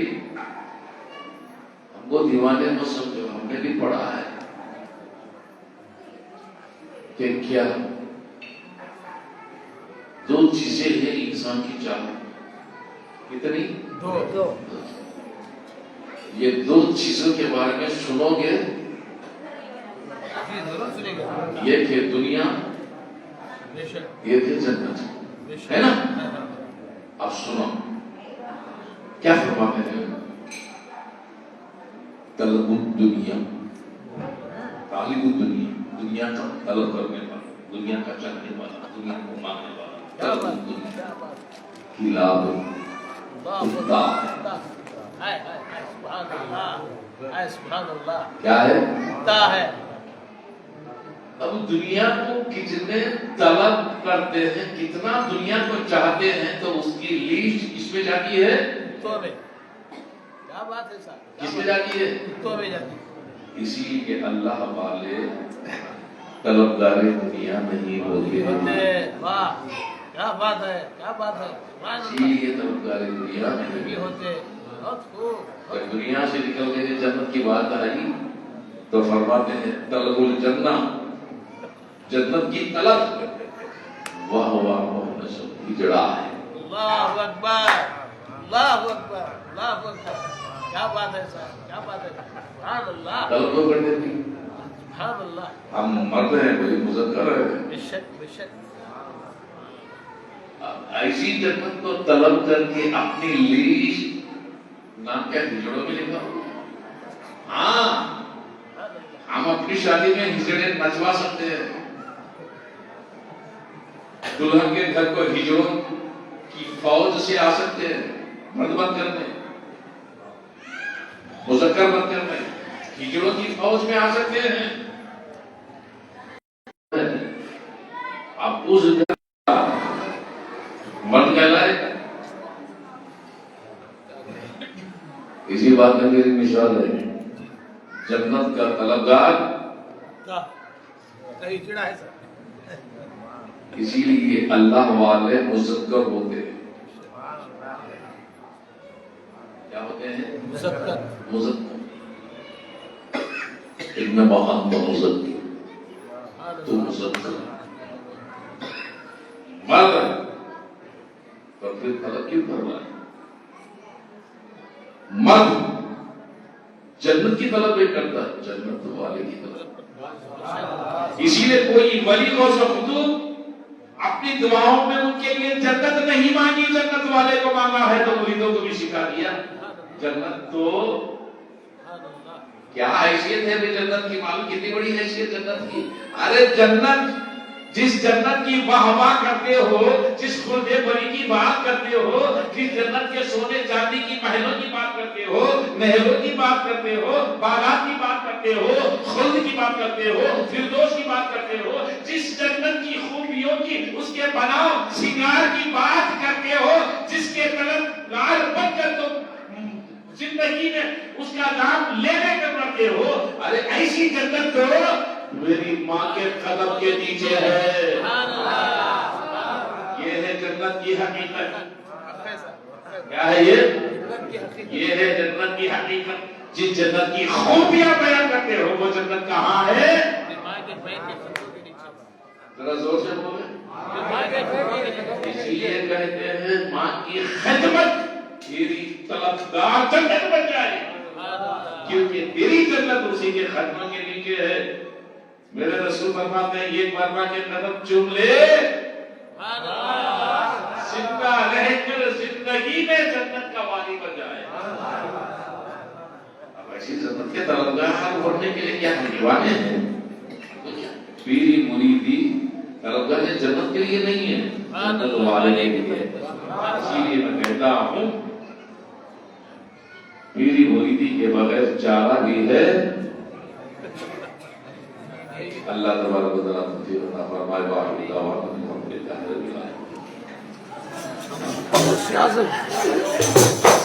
ہم کو دیوانے مت سمجھو، ہم نے بھی پڑھا ہے کہ کیا دو چیزیں ہیں انسان کی چاہت۔ کتنی؟ دو۔ یہ دو چیزوں کے بارے میں سنو گے، ضرور سنیں گے۔ یہ کہ دنیا، یہ کہ جنت، ہے نا؟ اب سنو کیا فرماتے ہیں، طلب الدنیا، طالب الدنیا، دنیا کا طلب کرنے والا، دنیا کا چاہنے والا، دنیا کو ماننے والا، طلب الدنیا خلاف کتا سبحان اللہ، کیا ہے؟ کتا ہے۔ اب دنیا کو کتنے طلب کرتے ہیں، کتنا دنیا کو چاہتے ہیں، تو اس کی لیسٹ کس میں جاتی ہے؟ کتوں میں۔ کیا بات ہے صاحب، کس میں جاتی ہے؟ کتوں میں جاتی ہے۔ اسی لیے اللہ والے طلبگار دنیا نہیں ہوتے واہ کیا بات ہے کیا بات ہے اسی لیے طلبگار دنیا نہیں ہوتے بہت خوب جب دنیا سے نکل کے جنت کی بات آئی تو فرماتے ہیں طلب الجنہ جنت کی طلب واہ واہ نسب کی جڑا ہے اللہ اکبر اللہ اکبر اللہ اکبر کیا بات ہے صاحب کیا بات ہے سبحان اللہ طلب کو کر دیتی سبحان اللہ ہم مرد ہیں کوئی مذکر ہے بے شک بے شک ایسی جنت کو طلب کر کے اپنی لیش نام کیا ہجڑوں میں لکھا ہو ہاں ہم اپنی شادی میں ہجڑے نچوا سکتے ہیں دلہن کے گھر کو ہجڑوں کی فوج سے آ سکتے ہیں مرد بند کرنے مذکر بند کرنے ہجڑوں کی فوج میں آ سکتے ہیں اب اس مرد کہلائے اسی بات میں میری مثال ہے جنت کا طلبگار کہیں چڑا ہے سر اسی لیے اللہ والے مذکر ہوتے ہیں کیا ہوتے ہیں مذکر مذکر انما انت مذکر تو مذکر مرد تو پھر طلب کیوں کر رہا ہے مرد جنت کی طلب نہیں کرتا جنت والے کی طلب اسی لیے کوئی ولی اور خطوب اپنی دعاؤں میں ان کے لیے جنت نہیں مانگی جنت والے کو مانگا ہے تو مریدوں کو بھی سکھا دیا جنت تو کیا حیثیت ہے بھی جنت کی معلوم کتنی بڑی حیثیت جنت کی ارے جنت جس جنت کی واہ واہ کرتے ہو جس خلد بری کی بات کرتے ہو جس جنت کے سونے چاندی کی محلوں کی بات کرتے ہو نہروں کی بات کرتے ہو باغات کی بات کرتے ہو خلد کی بات کرتے ہو فردوس کی بات کرتے ہو جس جنت کی خوبیوں کی اس کے بناؤ سنگار کی بات کرتے ہو جس کے طلبگار بن کر تم زندگی میں اس کا نام لینے کے پڑتے ہو ارے ایسی جنت تو میری ماں کے قدم کے نیچے ہے یہ ہے جنت کی حقیقت کیا ہے یہ ہے جنت کی حقیقت جس جنت کی خوبیاں بیان کرتے ہو وہ جنت کہاں ہے ذرا زور سے بولے اسی لیے کہتے ہیں ماں کی خدمت تیری طلبگار جنت بن جائے کیونکہ تیری جنت اسی کے قدموں کے نیچے ہے میرے رسول فرماتے ہیں یہ بابا کے قدم چوم لے زندہ رہ کر زندگی میں جنت کا والی بن جائے اب ایسی جنت کے طلبگار بڑھنے کے لیے کیا دیوانے ہیں پیری مریدی طلبگار جنت کے لیے نہیں ہے جنت والے کے لیے اسی لیے میں کہتا ہوں پیری مریدی کے بغیر چارہ بھی ہے اللہ تبارک و تعالی تفسیر عطا فرمائے باقی دعوات الحمدللہ رب العالمین